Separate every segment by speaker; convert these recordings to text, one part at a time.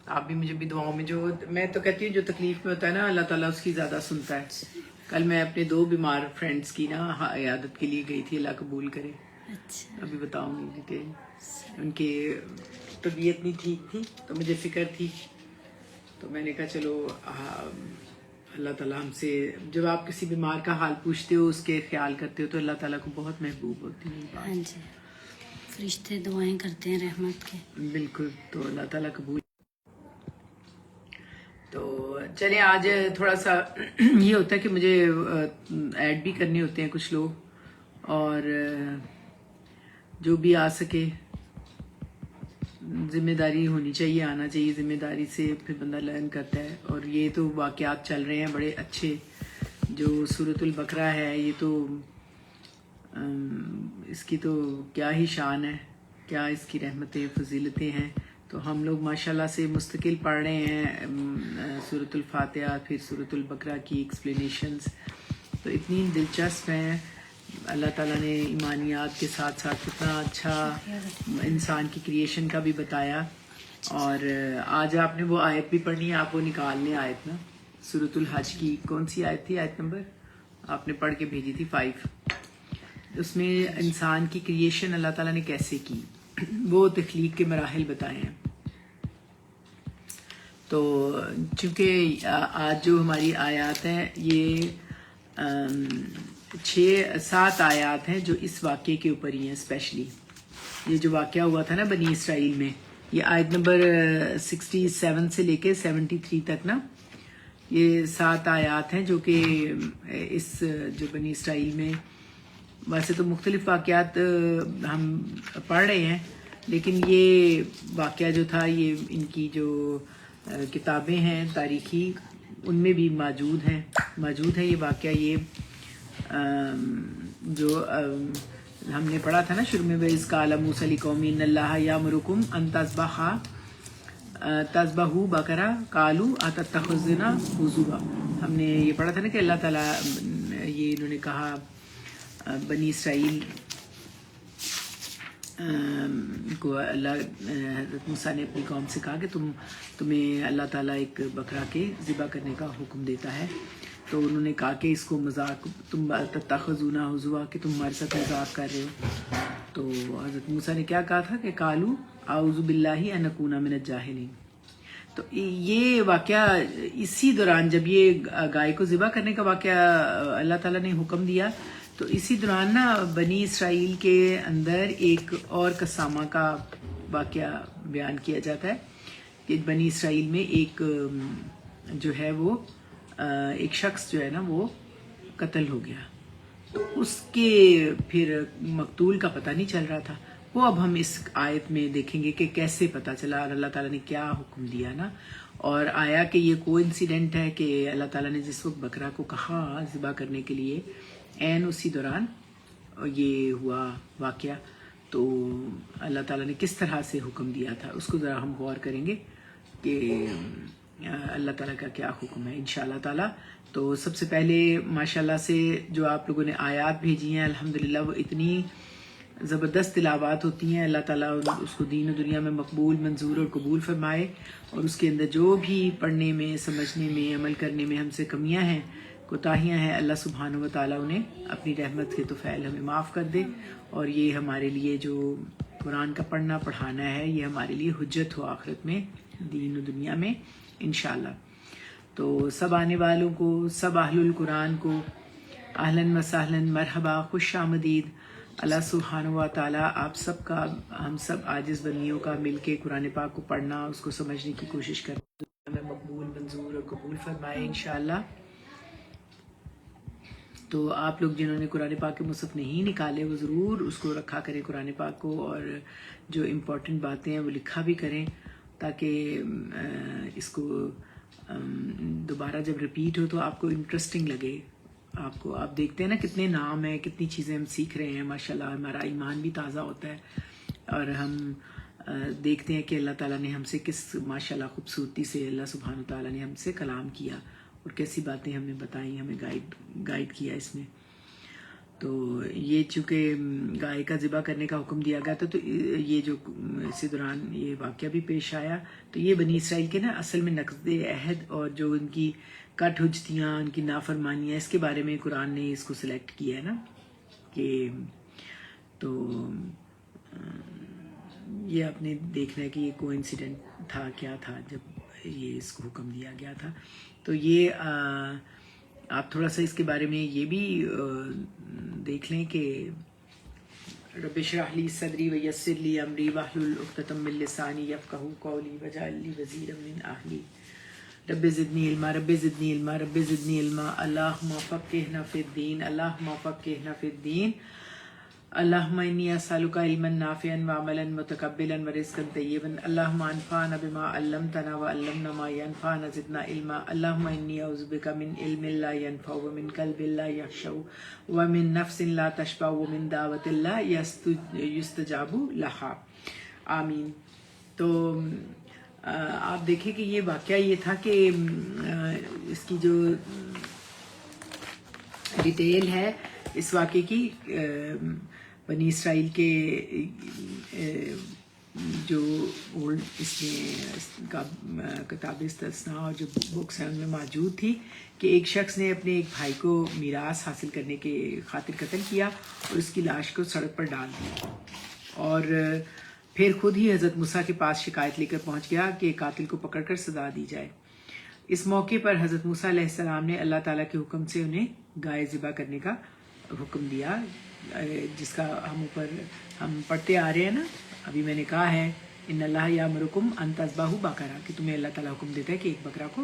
Speaker 1: آپ بھی مجھے بھی دعاؤں میں، جو میں تو کہتی ہوں جو تکلیف میں ہوتا ہے نا اللہ تعالیٰ اس کی زیادہ سنتا ہے. کل میں اپنے 2 بیمار فرینڈس کی نا عیادت کے لیے گئی تھی، اللہ قبول کرے.
Speaker 2: اچھا.
Speaker 1: ابھی بتاؤں گی ڈیٹیل. ان کی طبیعت نہیں ٹھیک تھی تو مجھے فکر تھی، تو میں نے کہا چلو اللہ تعالیٰ ہم سے، جب آپ کسی بیمار کا حال پوچھتے ہو، اس کے خیال کرتے ہو، تو اللہ تعالیٰ کو بہت محبوب ہوتی ہے
Speaker 2: ہاں جی، فرشتے دعائیں کرتے ہیں رحمت کے.
Speaker 1: بالکل. تو اللہ تعالیٰ قبول. تو چلیں آج تھوڑا سا یہ ہوتا ہے کہ مجھے ایڈ بھی کرنے ہوتے ہیں کچھ لوگ، اور جو بھی آ سکے ذمہ داری ہونی چاہیے، آنا چاہیے. ذمہ داری سے پھر بندہ لرن کرتا ہے. اور یہ تو واقعات چل رہے ہیں بڑے اچھے. جو سورۃ البقرہ ہے یہ تو اس کی تو کیا ہی شان ہے، کیا اس کی رحمتیں فضیلتیں ہیں. تو ہم لوگ ماشاءاللہ سے مستقل پڑھ رہے ہیں سورۃ الفاتحہ، پھر سورۃ البقرہ کی ایکسپلینیشنز، تو اتنی دلچسپ ہیں. اللہ تعالیٰ نے ایمانیات کے ساتھ ساتھ کتنا اچھا انسان کی کریشن کا بھی بتایا. اور آج آپ نے وہ آیت بھی پڑھنی ہے، آپ وہ نکال لیں آیت نا، سورۃ الحج کی کون سی آیت تھی؟ آیت نمبر آپ نے پڑھ کے بھیجی تھی 5. اس میں انسان کی کریشن اللہ تعالیٰ نے کیسے کی، وہ تخلیق کے مراحل بتائے ہیں. تو چونکہ آج جو ہماری آیات ہیں یہ 6-7 آیات ہیں جو اس واقعے کے اوپر ہی ہیں. اسپیشلی یہ جو واقعہ ہوا تھا نا بنی اسرائیل میں، یہ آیت نمبر 67 سے لے کے 73 تک نا، یہ 7 آیات ہیں جو کہ اس جو بنی اسرائیل میں، ویسے تو مختلف واقعات ہم پڑھ رہے ہیں، لیکن یہ واقعہ جو تھا یہ ان کی جو کتابیں ہیں تاریخی ان میں بھی موجود ہے یہ واقعہ. یہ جو ہم نے پڑھا تھا نا شروع میں، وَإِذْ قَالَ مُوسَىٰ لِقَوْمِهِ إِنَّ اللَّهَ يَأْمُرُكُمْ أَن تَذْبَحُوا بَقَرَةً قَالُوا أَتَتَّخِذُنَا هُزُوًا. ہم نے یہ پڑھا تھا نا کہ اللہ تعالیٰ یہ انہوں نے کہا بنی اسرائیل کو، اللہ حضرت موسیٰ نے اپنی قوم سے کہا کہ تمہیں اللہ تعالیٰ ایک بکرا کے ذبح کرنے کا حکم دیتا ہے. تو انہوں نے کہا کہ اس کو مذاق، تم تتخذون ہزوا، کہ تم ہمارے ساتھ مذاق کر رہے ہو. تو حضرت موسیٰ نے کیا کہا تھا کہ قالوا اعوذ باللہ ان نکون من الجاہلین. تو یہ واقعہ اسی دوران جب یہ گائے کو ذبح کرنے کا واقعہ اللہ تعالیٰ نے حکم دیا، تو اسی دوران نا بنی اسرائیل کے اندر ایک اور قسامہ کا واقعہ بیان کیا جاتا ہے کہ بنی اسرائیل میں ایک جو ہے وہ ایک شخص جو ہے نا وہ قتل ہو گیا. تو اس کے پھر مقتول کا پتہ نہیں چل رہا تھا. وہ اب ہم اس آیت میں دیکھیں گے کہ کیسے پتہ چلا اور اللہ تعالیٰ نے کیا حکم دیا نا. اور آیا کہ یہ کو انسیڈنٹ ہے کہ اللہ تعالیٰ نے جس وقت بکرا کو کہا ذبح کرنے کے لیے، عین اسی دوران یہ ہوا واقعہ. تو اللہ تعالیٰ نے کس طرح سے حکم دیا تھا اس کو ذرا ہم غور کریں گے کہ اللہ تعالیٰ کا کیا حکم ہے انشاءاللہ تعالیٰ. تو سب سے پہلے ماشاءاللہ سے جو آپ لوگوں نے آیات بھیجی ہیں الحمدللہ وہ اتنی زبردست تلاوات ہوتی ہیں. اللہ تعالیٰ اس کو دین و دنیا میں مقبول، منظور اور قبول فرمائے. اور اس کے اندر جو بھی پڑھنے میں، سمجھنے میں، عمل کرنے میں ہم سے کمیاں ہیں، کوتاہیاں ہیں، اللہ سبحانہ و تعالیٰ انہیں اپنی رحمت کے طفیل ہمیں معاف کر دے. اور یہ ہمارے لیے جو قرآن کا پڑھنا پڑھانا ہے یہ ہمارے لیے حجت ہو آخرت میں، دین و دنیا میں انشاءاللہ. تو سب آنے والوں کو، سب اہل القرآن کو اہلاً و سہلاً، مرحبا، خوش آمدید. اللہ سبحانہ و تعالیٰ آپ سب کا، ہم سب عاجز بندیوں کا مل کے قرآن پاک کو پڑھنا، اس کو سمجھنے کی کوشش کرنا ہمیں مقبول، منظور اور قبول فرمائے انشاءاللہ. تو آپ لوگ جنہوں نے قرآن پاک کے مصحف نہیں نکالے وہ ضرور اس کو رکھا کریں قرآن پاک کو، اور جو امپورٹنٹ باتیں ہیں وہ لکھا بھی کریں تاکہ اس کو دوبارہ جب ریپیٹ ہو تو آپ کو انٹرسٹنگ لگے. آپ دیکھتے ہیں نا کتنے نام ہیں، کتنی چیزیں ہم سیکھ رہے ہیں ماشاءاللہ. ہمارا ایمان بھی تازہ ہوتا ہے اور ہم دیکھتے ہیں کہ اللہ تعالیٰ نے ہم سے کس ماشاءاللہ خوبصورتی سے اللہ سبحانہ تعالیٰ نے ہم سے کلام کیا اور کیسی باتیں ہمیں بتائیں، ہمیں گائیڈ کیا اس میں. تو یہ چونکہ گائے کا ذبح کرنے کا حکم دیا گیا تھا، تو یہ جو اسی دوران یہ واقعہ بھی پیش آیا، تو یہ بنی اسرائیل کے نا اصل میں نقض عہد اور جو ان کی کٹ حجتیاں، ان کی نافرمانیاں، اس کے بارے میں قرآن نے اس کو سلیکٹ کیا ہے نا کہ تو یہ آپ نے دیکھنا ہے کہ یہ کو انسیڈنٹ تھا کیا تھا جب یہ اس کو حکم دیا گیا تھا. تو یہ آپ تھوڑا سا اس کے بارے میں یہ بھی دیکھ لیں کہ رب اشرح لی صدری ویسر لی امری واحلل عقدۃ من لسانی یفقہوا قولی واجعل لی وزیرا من اہلی رب زدنی علما رب زدنی علما رب زدنی علما اللہم فقہنا فی الدین اللہم فقہنا فی الدین اللہم انی اسألک علما نافعا وعملا متقبلا ورزقا طیبا اللہم انفعنا بما علمتنا وعلمنا ما ینفعنا زدنا علما اللہم انی اعوذ بک من علم لا ینفع ومن قلب لا یخشع ومن نفس لا تشبع ومن دعوت لا یستجاب لہا آمین. تو آپ دیکھیں کہ یہ واقعہ یہ تھا کہ اس کی جو ڈیٹیل ہے اس واقعے کی، بنی اسرائیل کے جو اولڈ اس میں کتاب استثناء اور جو بکس ہیں ان میں موجود تھی کہ ایک شخص نے اپنے ایک بھائی کو میراث حاصل کرنے کے خاطر قتل کیا اور اس کی لاش کو سڑک پر ڈال دیا، اور پھر خود ہی حضرت موسیٰ کے پاس شکایت لے کر پہنچ گیا کہ قاتل کو پکڑ کر سزا دی جائے. اس موقع پر حضرت موسیٰ علیہ السلام نے اللہ تعالیٰ کے حکم سے انہیں گائے ذبح کرنے کا حکم دیا، جس کا ہم پڑھتے آ رہے ہیں نا. ابھی میں نے کہا ہے ان اللہ یامرکم ان تذبحوا بقرہ، کہ تمہیں اللہ تعالیٰ حکم دیتا ہے کہ ایک بکرا کو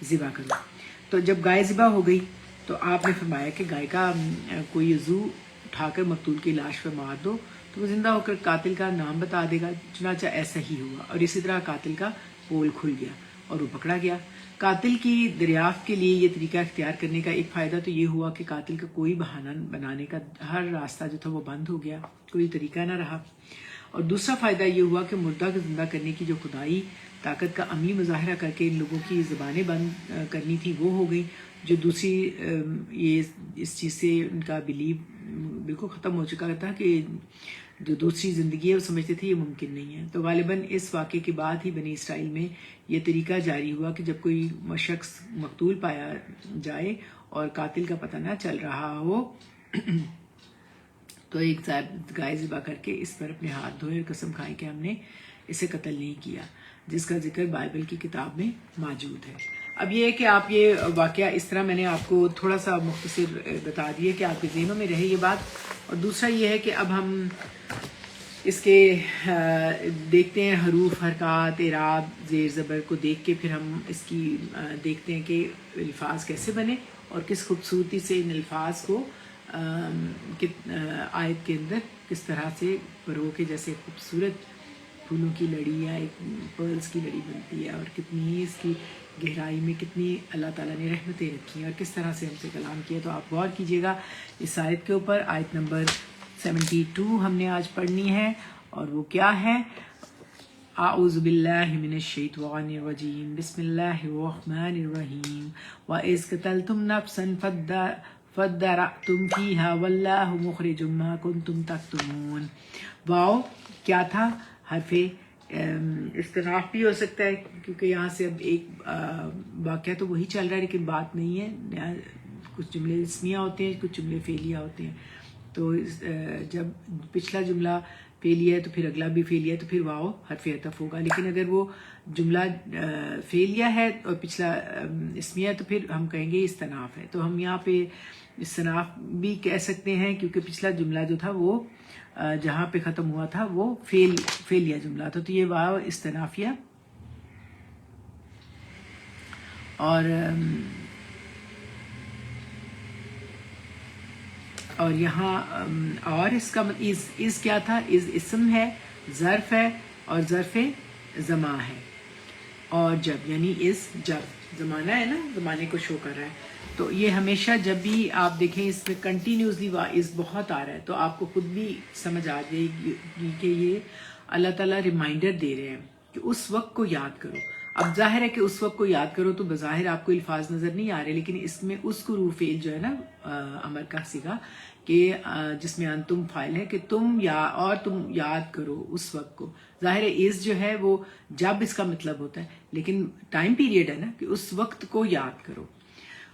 Speaker 1: ذبح کرو. تو جب گائے ذبح ہو گئی تو آپ نے فرمایا کہ گائے کا کوئی عضو اٹھا کر مقتول کی لاش پر مار دو تو وہ زندہ ہو کر قاتل کا نام بتا دے گا. چنانچہ ایسا ہی ہوا، اور اسی طرح قاتل کا پول کھل گیا اور وہ پکڑا گیا. قاتل کی دریافت کے لیے یہ طریقہ اختیار کرنے کا ایک فائدہ تو یہ ہوا کہ قاتل کا کوئی بہانہ بنانے کا ہر راستہ جو تھا وہ بند ہو گیا، کوئی طریقہ نہ رہا. اور دوسرا فائدہ یہ ہوا کہ مردہ کو زندہ کرنے کی جو خدائی طاقت کا عملی مظاہرہ کر کے ان لوگوں کی زبانیں بند کرنی تھی وہ ہو گئی. جو دوسری یہ اس چیز سے ان کا بلیو بالکل ختم ہو چکا تھا کہ جو دوسری زندگی ہے وہ سمجھتے تھے یہ ممکن نہیں ہے. تو غالباً اس واقعے کے بعد ہی بنی اسرائیل میں یہ طریقہ جاری ہوا کہ جب کوئی شخص مقتول پایا جائے اور قاتل کا پتہ نہ چل رہا ہو تو ایک گائے ذبح کر کے اس پر اپنے ہاتھ دھوئے اور قسم کھائے کہ ہم نے اسے قتل نہیں کیا، جس کا ذکر بائبل کی کتاب میں موجود ہے. اب یہ ہے کہ آپ یہ واقعہ اس طرح میں نے آپ کو تھوڑا سا مختصر بتا دیا کہ آپ کے ذہنوں میں رہے یہ بات. اور دوسرا یہ ہے کہ اب ہم اس کے دیکھتے ہیں حروف، حرکات، اعراب، زیر زبر کو دیکھ کے پھر ہم اس کی دیکھتے ہیں کہ الفاظ کیسے بنے اور کس خوبصورتی سے ان الفاظ کو آیت کے اندر کس طرح سے پرو کے جیسے خوبصورت پھولوں کی لڑی یا ایک پرلز کی لڑی بنتی ہے، اور کتنی اس کی گہرائی میں کتنی اللہ تعالیٰ نے رحمتیں رکھی ہیں اور کس طرح سے ہم سے کلام کیا. تو آپ غور کیجیے گا اس آیت کے اوپر. آیت نمبر 72 ہم نے آج پڑھنی ہے، اور وہ کیا ہے؟ اعوذ باللہ من الشیطان الرجیم بسم اللہ الرحمن الرحیم وَإِذْ قَتَلْتُمْ نَفْسًا فَادَّارَأْتُمْ فِيهَا وَاللَّهُ مُخْرِجٌ مَا كُنْتُمْ تَكْتُمُونَ. واو کیا تھا؟ حرف استناف بھی ہو سکتا ہے کیونکہ یہاں سے اب ایک واقعہ تو وہی چل رہا ہے لیکن بات نہیں ہے. کچھ جملے اسمیہ ہوتے ہیں، کچھ جملے فعلیہ ہوتے ہیں. تو جب پچھلا جملہ فعلیہ ہے تو پھر اگلا بھی فعلیہ ہے تو پھر واو حرف عطف ہوگا. لیکن اگر وہ جملہ فعلیہ ہے اور پچھلا اسمیہ ہے تو پھر ہم کہیں گے استناف ہے. تو ہم یہاں پہ استناف بھی کہہ سکتے ہیں کیونکہ پچھلا جملہ جو تھا وہ جہاں پہ ختم ہوا تھا وہ فعلیہ جملہ تھا. تو یہ واو استنافیہ. اور یہاں اور اس کا از کیا تھا؟ از اسم ہے، ظرف ہے اور ظرف زمان ہے. اور جب یعنی از جب زمانہ ہے نا، زمانے کو شو کر رہا ہے. تو یہ ہمیشہ جب بھی آپ دیکھیں اس میں کنٹینیوسلی از بہت آ رہا ہے تو آپ کو خود بھی سمجھ آ جائے گی کہ یہ اللہ تعالیٰ ریمائنڈر دے رہے ہیں کہ اس وقت کو یاد کرو. اب ظاہر ہے کہ اس وقت کو یاد کرو تو بظاہر آپ کو الفاظ نظر نہیں آ رہے، لیکن اس میں اس کو روح فعل جو ہے نا امر کا صیغہ کہ جس میں انتم فائل ہے کہ تم یاد کرو اس وقت کو. ظاہر ہے از جو ہے وہ جب اس کا مطلب ہوتا ہے، لیکن ٹائم پیریڈ ہے نا کہ اس وقت کو یاد کرو.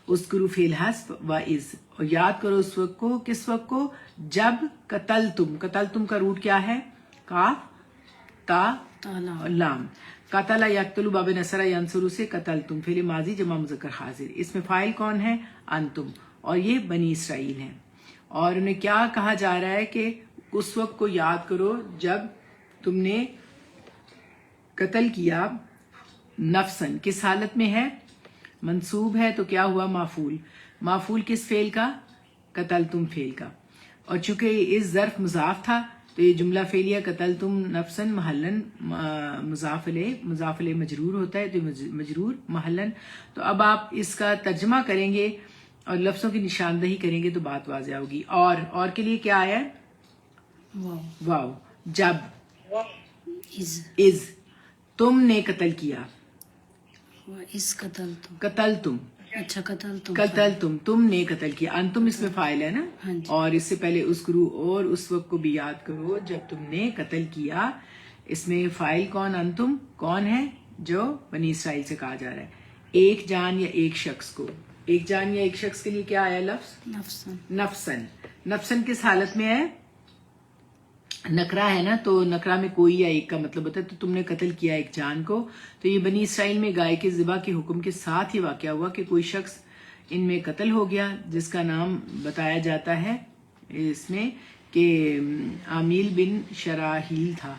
Speaker 1: اذکروا فعل حذف و از، اور یاد کرو اس وقت کو. کس وقت کو؟ جب قتلتم کا روٹ کیا ہے؟ کاف تا
Speaker 2: تالا
Speaker 1: لام. قتل یقتل باب نصر ینصر سے قتلتم فعل ماضی جمع مذکر حاضر. اس میں فاعل کون ہے؟ انتم، اور یہ بنی اسرائیل ہیں. اور انہیں کیا کہا جا رہا ہے کہ اس وقت کو یاد کرو جب تم نے قتل کیا نفسن. کس حالت میں ہے؟ منصوب ہے تو کیا ہوا؟ مافعول. مافعول کس فعل کا؟ قتلتم فعل کا. اور چونکہ اس ظرف مضاف تھا تو یہ جملہ فعلیہ قتلتم نفسن محلن مضاف الیہ مجرور ہوتا ہے، تو مجرور محلن. تو اب آپ اس کا ترجمہ کریں گے اور لفظوں کی نشاندہی کریں گے تو بات واضح ہوگی. اور کے لیے کیا آیا ہے؟ واو. جب از تم نے قتل کیا.
Speaker 2: اس
Speaker 1: قتلتم
Speaker 2: اچھا
Speaker 1: قتلتم تم نے قتل کیا. انتم اس میں فاعل ہے نا.
Speaker 2: ہاں جی.
Speaker 1: اور اس سے پہلے اذکروا، اور اس وقت کو بھی یاد کرو جب تم نے قتل کیا. اس میں فاعل کون؟ انتم. کون ہے؟ جو بنی اسرائیل سے کہا جا رہا ہے. ایک جان یا ایک شخص کو. ایک جان یا ایک شخص کے لیے کیا آیا لفظ؟ نفسن. نفسن کس حالت میں ہے؟ نکرا ہے نا، تو نکرا میں کوئی یا ایک کا مطلب ہوتا ہے. تو تم نے قتل کیا ایک جان کو. تو یہ بنی اسرائیل میں گائے کے ذبح کے حکم کے ساتھ ہی واقعہ ہوا کہ کوئی شخص ان میں قتل ہو گیا جس کا نام بتایا جاتا ہے اس میں کہ عامیل بن شراحیل تھا.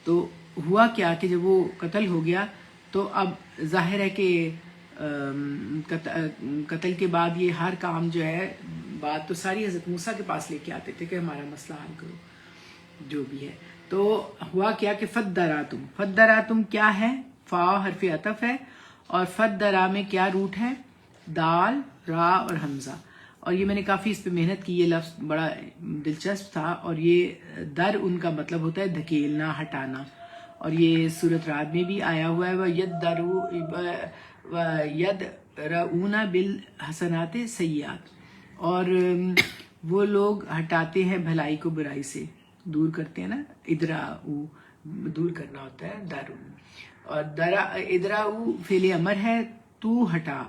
Speaker 1: تو ہوا کیا کہ جب وہ قتل ہو گیا تو اب ظاہر ہے کہ قتل کے بعد یہ ہر کام جو ہے، بات تو ساری حضرت موسیٰ کے پاس لے کے آتے تھے کہ ہمارا مسئلہ حل کرو جو بھی ہے. تو ہوا کیا کہ فدراتم. فدراتم کیا ہے؟ فا حرف عطف ہے، اور فدرا میں کیا روٹ ہے؟ دال، را اور حمزہ. اور یہ میں نے کافی اس پہ محنت کی. یہ لفظ بڑا دلچسپ تھا، اور یہ در ان کا مطلب ہوتا ہے دھکیلنا، ہٹانا. اور یہ سورۃ رعد میں بھی آیا ہوا ہے وَيَدْرَؤُونَ بِالْحَسَنَاتِ سَيِّئَاتِ. اور وہ لوگ ہٹاتے ہیں بھلائی کو برائی سے، دور کرتے ہیں نا. ادراؤ دور کرنا ہوتا ہے، درو. اور ادراؤ فعل امر ہے، تو ہٹا.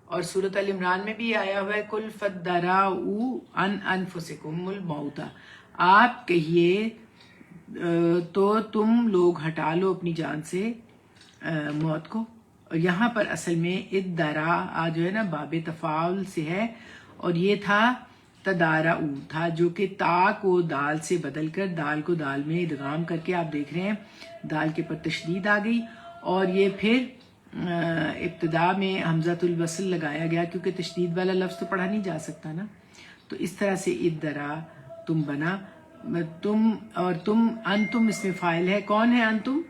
Speaker 1: اور سورۃ ال عمران میں بھی آیا ہوا ہے کل فدراؤ عن انفسکم الموت. آپ کہیے تو تم لوگ ہٹا لو اپنی جان سے موت کو. اور یہاں پر اصل میں ادرا جو ہے نا باب تفاعل سے ہے، اور یہ تھا تدارعو تھا جو کہ تا کو دال سے بدل کر دال کو دال میں ادغام کر کے آپ دیکھ رہے ہیں دال کے پر تشدید آ گئی، اور یہ پھر ابتدا میں حمزۃ الوصل لگایا گیا کیونکہ تشدید والا لفظ تو پڑھا نہیں جا سکتا نا. تو اس طرح سے ادرا تم بنا. تم اور تم انتم اس میں فاعل ہے. کون ہے انتم؟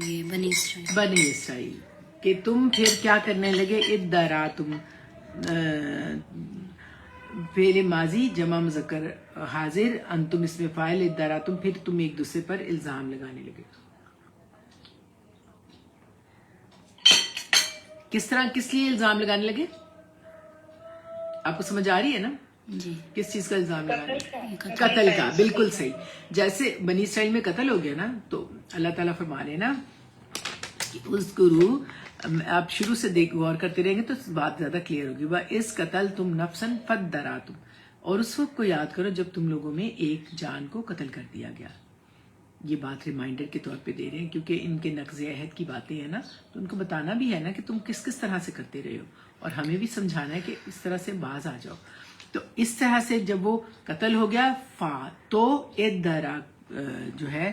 Speaker 2: یہ بنی اسرائیل.
Speaker 1: بنی اسرائیل. کہ تم پھر کیا کرنے لگے؟ ادرا تم فعل ماضی جمع مذکر حاضر، انتم اس میں فاعل، ادرا تم پھر تم ایک دوسرے پر الزام لگانے لگے. کس طرح، کس لیے الزام لگانے لگے؟ آپ کو سمجھ آ رہی ہے نا؟
Speaker 2: جی.
Speaker 1: کس چیز کا الزام لگانے؟ قتل کا. بالکل صحیح. جیسے بنی اسرائیل میں قتل ہو گیا نا، تو اللہ تعالیٰ فرما رہے نا کہ اذکروا. آپ شروع سے غور کرتے رہیں گے تو بات زیادہ کلیئر ہوگی. وَإِذْ قَتَلْتُمْ نَفْسًا فَادَّرَأْتُمْ. اور اس وقت کو یاد کرو جب تم لوگوں میں ایک جان کو قتل کر دیا گیا. یہ بات ریمائنڈر کے طور پہ دے رہے ہیں کیونکہ ان کے نقض عہد کی باتیں ہیں نا، تو ان کو بتانا بھی ہے نا کہ تم کس کس طرح سے کرتے رہے ہو، اور ہمیں بھی سمجھانا ہے کہ اس طرح سے باز آ جاؤ. تو اس طرح سے جب وہ قتل ہو گیا فا تو ادرا جو ہے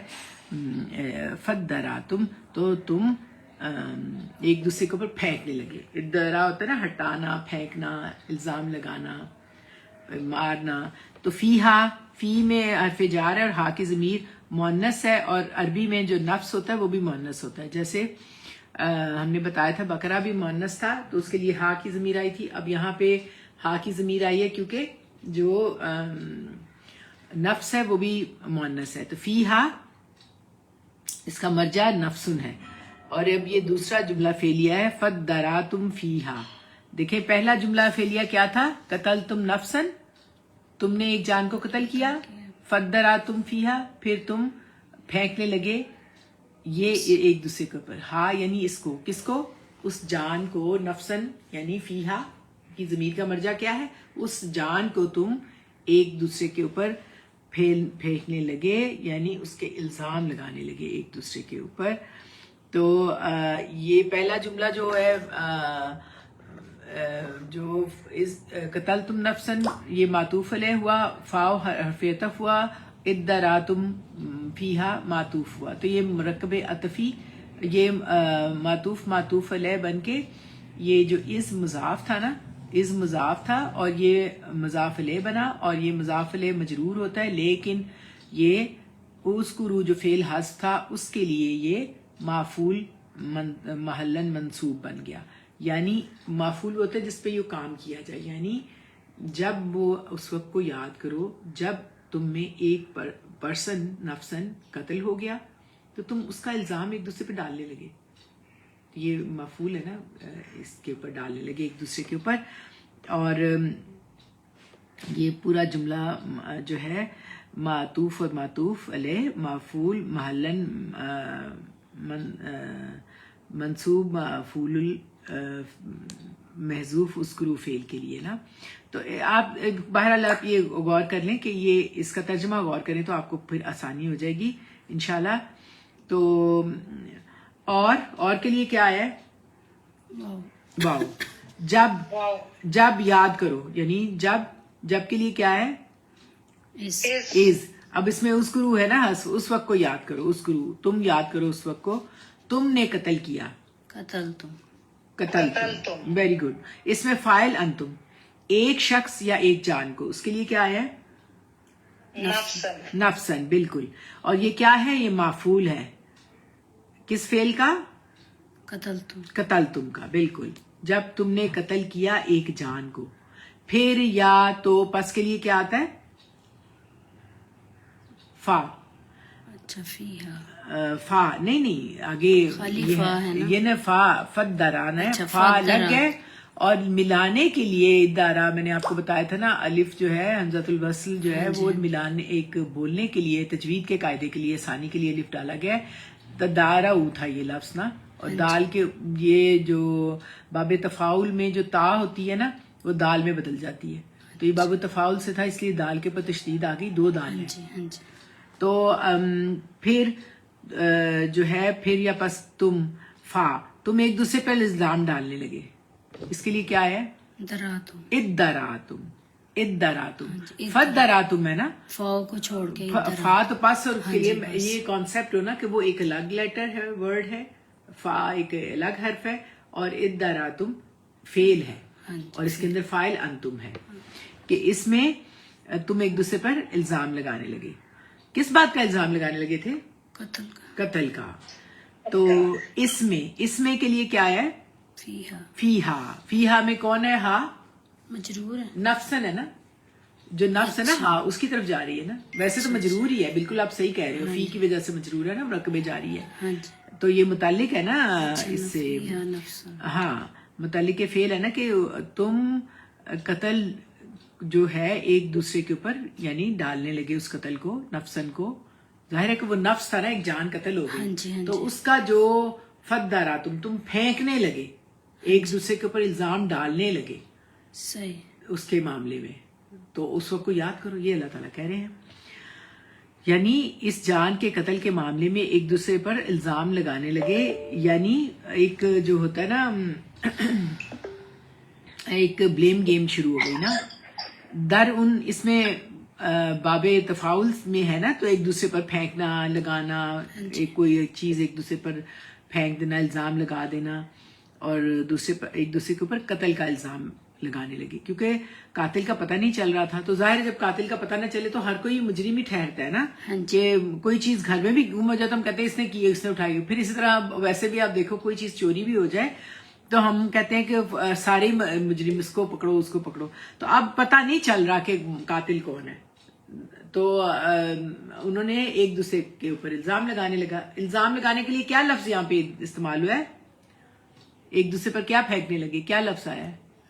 Speaker 1: فدرا تم، تو تم ایک دوسرے کے اوپر پھینکنے لگے. ادرا ہوتا ہے نا ہٹانا، پھینکنا، الزام لگانا، مارنا. تو فی میں حرف جار ہے اور ہا کی ضمیر مؤنث ہے، اور عربی میں جو نفس ہوتا ہے وہ بھی مؤنث ہوتا ہے. جیسے ہم نے بتایا تھا بقرہ بھی مؤنث تھا تو اس کے لیے ہا کی ضمیر آئی تھی. اب یہاں پہ ہا کی ضمیر آئی ہے کیونکہ جو نفس ہے وہ بھی مؤنث ہے. تو فیہا اس کا مرجع نفسن ہے. اور اب یہ دوسرا جملہ فعلیہ ہے فدراتم فیہا. دیکھیں پہلا جملہ فعلیہ کیا تھا؟ قتلتم نفسن تم نے ایک جان کو قتل کیا، فدراتم فیہا، پھر تم پھینکنے لگے یہ ایک دوسرے کے اوپر، ہا یعنی اس کو، کس کو؟ اس جان کو، نفسن یعنی فیہا کی ضمیر کا مرجع کیا ہے؟ اس جان کو تم ایک دوسرے کے اوپر پھینکنے لگے، یعنی اس کے الزام لگانے لگے ایک دوسرے کے اوپر. تو یہ پہلا جملہ جو ہے جو قتلتم نفسن، یہ معطوف علیہ ہوا، فاء حرف عطف ہوا، ادراتم فیہا معطوف ہوا. تو یہ مرکب عطفی، یہ معطوف علیہ بن کے یہ جو اس مضاف تھا نا، اس مضاف تھا اور یہ مضاف علیہ بنا، اور یہ مضاف علیہ مجرور ہوتا ہے، لیکن یہ اذکروا جو فعل حذف تھا اس کے لیے یہ مافعول محلن منصوب بن گیا. یعنی مافعول ہوتا ہے جس پہ یہ کام کیا جائے، یعنی جب وہ اس وقت کو یاد کرو جب تم میں ایک پرسن نفسن قتل ہو گیا تو تم اس کا الزام ایک دوسرے پہ ڈالنے لگے. یہ مفعول ہے نا، اس کے اوپر ڈالنے لگے ایک دوسرے کے اوپر. اور یہ پورا جملہ جو ہے معطوف اور معطوف علیہ، مفعول محلن منصوب، مفعول محذوف اذکروا فعل کے لیے نا. تو آپ بہرحال آپ یہ غور کر لیں کہ یہ اس کا ترجمہ غور کریں تو آپ کو پھر آسانی ہو جائے گی انشاءاللہ. تو اور کے لیے کیا ہے؟ واو. جب یاد کرو، یعنی جب کے لیے کیا ہے؟ از. اب اس میں اذکروا ہے نا، اس وقت کو یاد کرو، اذکروا تم یاد کرو اس وقت کو تم نے قتل کیا،
Speaker 2: قتل
Speaker 1: تم. Very good. اس میں فاعل انتم، ایک شخص یا ایک جان کو، اس کے لیے کیا ہے؟ نفسن. بالکل. اور یہ کیا ہے؟ یہ مفعول ہے کس فعل کا؟ قتل تم کا. بالکل. جب تم نے قتل کیا ایک جان کو. پھر یا تو پس کے لیے کیا آتا ہے؟ فا.
Speaker 2: اچھا فیہا.
Speaker 1: فا نہیں آگے یہ نا فا فدران ہے، فا لگ ہے. اور ملانے کے لیے ادارہ میں نے آپ کو بتایا تھا نا، الف جو ہے حمزۃ الوصل جو ہے وہ ملانے، ایک بولنے کے لیے تجوید کے قاعدے کے لیے ثانی کے لیے الف ڈالا گیا ہے. تدارا تھا یہ لفظ نا، اور دال کے یہ جو باب تفاعل میں جو تا ہوتی ہے نا وہ دال میں بدل جاتی ہے، تو یہ باب تفاعل سے تھا اس لیے دال کے اوپر تشدید آ گئی، دو دال ہے. تو پھر جو ہے پھر یا پس تم فا، تم ایک دوسرے پر الزام ڈالنے لگے. اس کے لیے کیا ہے؟ ادراتم. فدراتم ہے نا،
Speaker 2: فا کو چھوڑ کے
Speaker 1: فا تو پس، اور کے لیے یہ کانسیپٹ ہو نا کہ وہ ایک الگ لیٹر ہے، ورڈ ہے، فا ایک الگ حرف ہے، اور ادراتم فعل ہے، اور اس کے اندر فاعل انتم ہے، کہ اس میں تم ایک دوسرے پر الزام لگانے لگے. کس بات کا الزام لگانے لگے تھے؟ قتل کا. تو اس میں کے لیے کیا ہے؟ فیہا میں کون ہے؟ ہا
Speaker 2: مجرور ہے،
Speaker 1: نفسن ہے نا، جو نفس ہے نا ہا اس کی طرف جا رہی ہے نا. ویسے تو مجرور ہی ہے، بالکل آپ صحیح کہہ رہے ہو، فی کی وجہ سے مجرور ہے نا، مرکب جاری ہے. تو یہ متعلق ہے نا اس سے، ہاں متعلق فعل ہے نا کہ تم قتل جو ہے ایک دوسرے کے اوپر یعنی ڈالنے لگے اس قتل کو، نفسن کو. ظاہر ہے کہ وہ نفس تھا نا، ایک جان قتل ہو گئی، تو اس کا جو فدارا تم پھینکنے لگے، ایک دوسرے کے اوپر الزام ڈالنے لگے
Speaker 2: صحیح
Speaker 1: اس کے معاملے میں. تو اس وقت کو یاد کرو، یہ اللہ تعالیٰ کہہ رہے ہیں. یعنی اس جان کے قتل کے معاملے میں ایک دوسرے پر الزام لگانے لگے، یعنی ایک جو ہوتا ہے نا ایک بلیم گیم شروع ہو گئی نا. اس میں باب تفاعل میں ہے نا، تو ایک دوسرے پر پھینکنا لگانا، کوئی چیز ایک دوسرے پر پھینک دینا، الزام لگا دینا، اور ایک دوسرے کے اوپر قتل کا الزام لگانے لگے. کیونکہ قاتل کا پتہ نہیں چل رہا تھا، تو ظاہر ہے جب قاتل کا پتہ نہ چلے تو ہر کوئی مجرم ہی ٹھہرتا ہے نا، کہ کوئی چیز گھر میں بھی گم ہو جائے تو ہم کہتے ہیں اس نے کی، اس نے اٹھائی. پھر اسی طرح ویسے بھی آپ دیکھو کوئی چیز چوری بھی ہو جائے تو ہم کہتے ہیں کہ سارے مجرم اس کو پکڑو اس کو پکڑو. تو اب پتہ نہیں چل رہا کہ قاتل کون ہے، تو انہوں نے ایک دوسرے کے اوپر الزام لگانے لگا. الزام لگانے کے لیے کیا لفظ یہاں پہ استعمال ہوا ہے؟ ایک دوسرے پر کیا پھینکنے لگے، کیا لفظ آیا ہے؟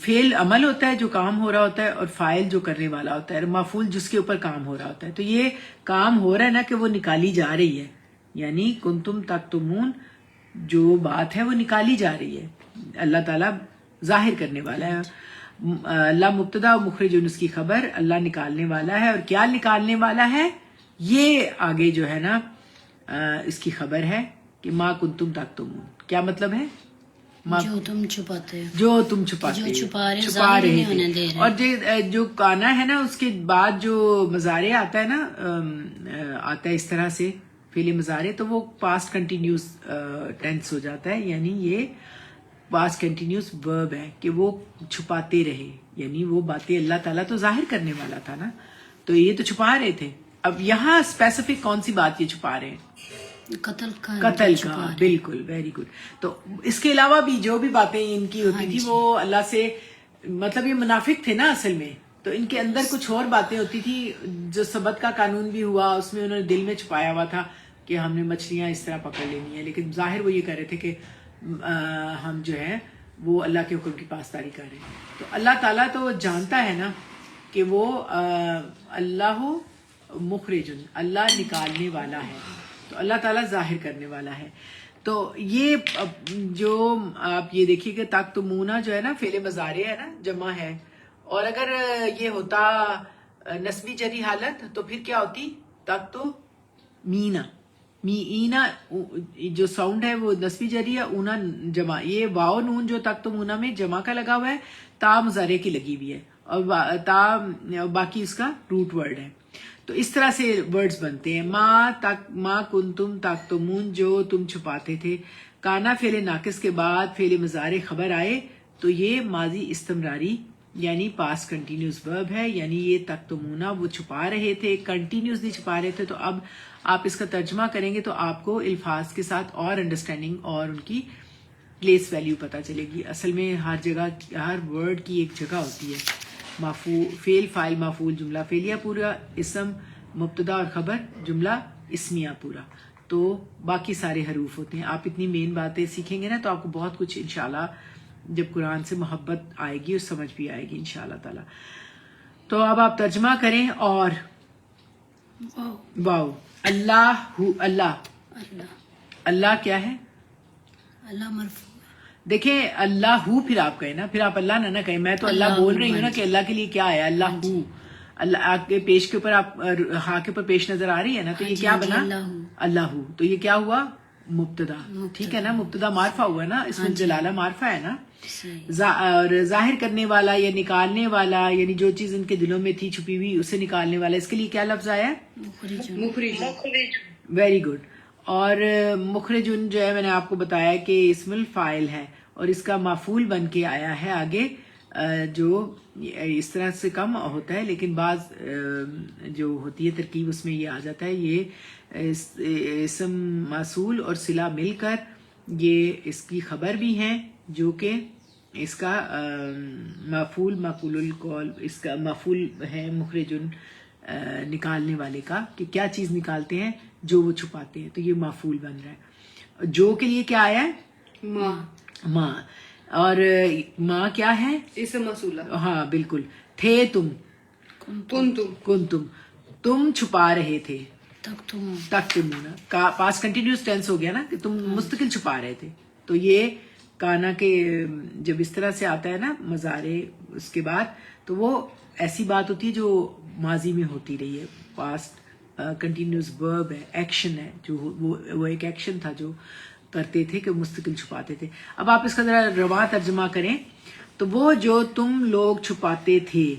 Speaker 1: فعل عمل ہوتا ہے جو کام ہو رہا ہوتا ہے، اور فاعل جو کرنے والا ہوتا ہے، مفعول جس کے اوپر کام ہو رہا ہوتا ہے. تو یہ کام ہو رہا ہے نا کہ وہ نکالی جا رہی ہے، یعنی کنتم تکتمون جو بات ہے وہ نکالی جا رہی ہے، اللہ تعالیٰ ظاہر کرنے والا ہے. اللہ مبتدا و مخرج اس کی خبر، اللہ نکالنے والا ہے. اور کیا نکالنے والا ہے یہ آگے جو ہے نا اس کی خبر ہے کہ ما کنتم تکتمون. کیا مطلب ہے؟
Speaker 2: جو تم چھپاتے ہو،
Speaker 1: جو تم چھپاتے
Speaker 2: جو
Speaker 1: ہو،
Speaker 2: چھپا رہے ہو،
Speaker 1: چھپا
Speaker 2: ظاہر
Speaker 1: رہے
Speaker 2: نہیں ہونے دے
Speaker 1: تھے.
Speaker 2: رہے.
Speaker 1: اور جو کانا ہے نا اس کے بعد جو مضارع آتا ہے نا آتا ہے اس طرح سے فعل مضارع، تو وہ پاسٹ کنٹینیوس ٹینس ہو جاتا ہے، یعنی یہ پاسٹ کنٹینیوس ورب ہے کہ وہ چھپاتے رہے، یعنی وہ باتیں اللہ تعالیٰ تو ظاہر کرنے والا تھا نا، تو یہ تو چھپا رہے تھے. اب یہاں اسپیسیفک کون سی بات یہ چھپا رہے ہیں؟
Speaker 2: قتل
Speaker 1: کا. بالکل، ویری گڈ. تو اس کے علاوہ بھی جو بھی باتیں ان کی ہوتی تھی وہ اللہ سے، مطلب یہ منافق تھے نا اصل میں، تو ان کے اندر کچھ اور باتیں ہوتی تھی. جو سبت کا قانون بھی ہوا اس میں انہوں نے دل میں چھپایا ہوا تھا کہ ہم نے مچھلیاں اس طرح پکڑ لینی ہے، لیکن ظاہر وہ یہ کہہ رہے تھے کہ ہم جو ہے وہ اللہ کے حکم کی پاسداری کر رہے ہیں. تو اللہ تعالیٰ تو جانتا ہے نا کہ وہ اللہ مخرج، اللہ نکالنے والا ہے، تو اللہ تعالیٰ ظاہر کرنے والا ہے. تو یہ جو آپ یہ دیکھیے کہ تکتمونا جو ہے نا فعل مضارع ہے نا، جمع ہے، اور اگر یہ ہوتا نسبی جری حالت تو پھر کیا ہوتی؟ تکتمینا. مینا جو ساؤنڈ ہے وہ نسبی جری ہے، اونا جمع. یہ واو نون جو تکتمونا میں جمع کا لگا ہوا ہے، تا مضارع کی لگی ہوئی ہے، اور تا باقی اس کا روٹ ورڈ ہے. تو اس طرح سے ورڈز بنتے ہیں. ما کنتم تکتمون جو تم چھپاتے تھے. کانا فعل ناقص کے بعد فعل مضارع خبر آئے تو یہ ماضی استمراری یعنی پاسٹ کنٹینیوس ورب ہے، یعنی یہ تکتمونا وہ چھپا رہے تھے، کنٹینیوسلی چھپا رہے تھے. تو اب آپ اس کا ترجمہ کریں گے تو آپ کو الفاظ کے ساتھ اور انڈرسٹینڈنگ اور ان کی پلیس ویلیو پتہ چلے گی. اصل میں ہر جگہ ہر ورڈ کی ایک جگہ ہوتی ہے. فعل فاعل مفعول جملہ فعلیہ پورا، اسم مبتدا اور خبر جملہ اسمیہ پورا، تو باقی سارے حروف ہوتے ہیں. آپ اتنی مین باتیں سیکھیں گے نا تو آپ کو بہت کچھ انشاءاللہ جب قرآن سے محبت آئے گی اور سمجھ بھی آئے گی انشاءاللہ تعالی. تو اب آپ ترجمہ کریں. اور واو اللہ اللہ کیا ہے؟
Speaker 2: اللہ مرفوع.
Speaker 1: دیکھیں اللہ ہو پھر آپ کہیں نا، پھر آپ اللہ نہ کہیں. میں تو اللہ بول رہی ہوں نا کہ اللہ کے لیے کیا ہے اللہ ہو. اللہ آپ کے پیش کے اوپر آپ ہاں کے اوپر پیش نظر آ رہی ہے نا، تو یہ کیا بنا؟ اللہ ہو. تو یہ کیا ہوا؟ مبتدا. ٹھیک ہے نا، مبتدا معرفہ ہوا نا، اس میں جلالہ معرفہ ہے نا. اور ظاہر کرنے والا یا نکالنے والا، یعنی جو چیز ان کے دلوں میں تھی چھپی ہوئی اسے نکالنے والا. اس کے لیے کیا لفظ آیا ہے؟
Speaker 2: مخرج.
Speaker 1: Very good. اور مخرجن جو ہے میں نے آپ کو بتایا کہ اسم الفاعل ہے، اور اس کا مفعول بن کے آیا ہے آگے، جو اس طرح سے کم ہوتا ہے لیکن بعض جو ہوتی ہے ترکیب اس میں یہ آ جاتا ہے. یہ اسم موصول اور صلہ مل کر یہ اس کی خبر بھی ہیں، جو کہ اس کا مفعول مفعول القول، اس کا مفعول ہے مخرجن نکالنے والے کا، کہ کیا چیز نکالتے ہیں؟ جو وہ چھپاتے ہیں. تو یہ مفعول بن رہا ہے. جو کے لیے کیا آیا ہے؟ ماں. اور ماں کیا ہے؟
Speaker 3: اسم موصولہ.
Speaker 1: ہاں بالکل. تھے تم، کنتم تم چھپا رہے تھے. تکتمون کا پاسٹ کنٹینیوس ٹینس ہو گیا نا کہ تم مستقل چھپا رہے تھے. تو یہ کانا کے جب اس طرح سے آتا ہے نا مضارع اس کے بعد، تو وہ ایسی بات ہوتی ہے جو ماضی میں ہوتی رہی ہے، پاسٹ کنٹینیوس ورب ہے، ایکشن ہے، جو وہ ایک ایکشن تھا جو کرتے تھے کہ مستقل چھپاتے تھے. اب آپ اس کا ذرا رواں ترجمہ کریں. تو وہ جو تم لوگ چھپاتے تھے،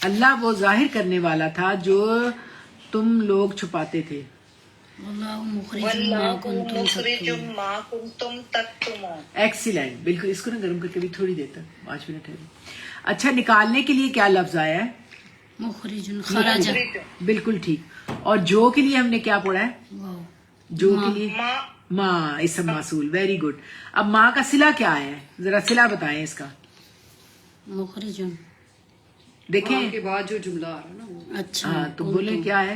Speaker 1: اللہ وہ ظاہر کرنے والا تھا جو تم لوگ چھپاتے تھے.
Speaker 2: واللہ مخرج ما کنتم تکتمون.
Speaker 1: ایکسیلنٹ. بالکل. اس کو نا گرم کر کے بھی تھوڑی دیر تک 5 منٹ ہے. اچھا، نکالنے کے لیے کیا لفظ آیا ہے؟
Speaker 2: مخرج خرج.
Speaker 1: بالکل ٹھیک. اور جو کے لیے ہم نے کیا پڑھا ہے؟ جو کے لیے ماں اسم موصول. Very good. اب ماں کا صلہ کیا ہے؟ ذرا صلہ بتائیں اس کا.
Speaker 2: مخرج.
Speaker 1: دیکھیں
Speaker 3: کے بعد جو جملہ آ رہا ہے نا وہ.
Speaker 2: اچھا
Speaker 1: ہاں تو بولیں کیا ہے؟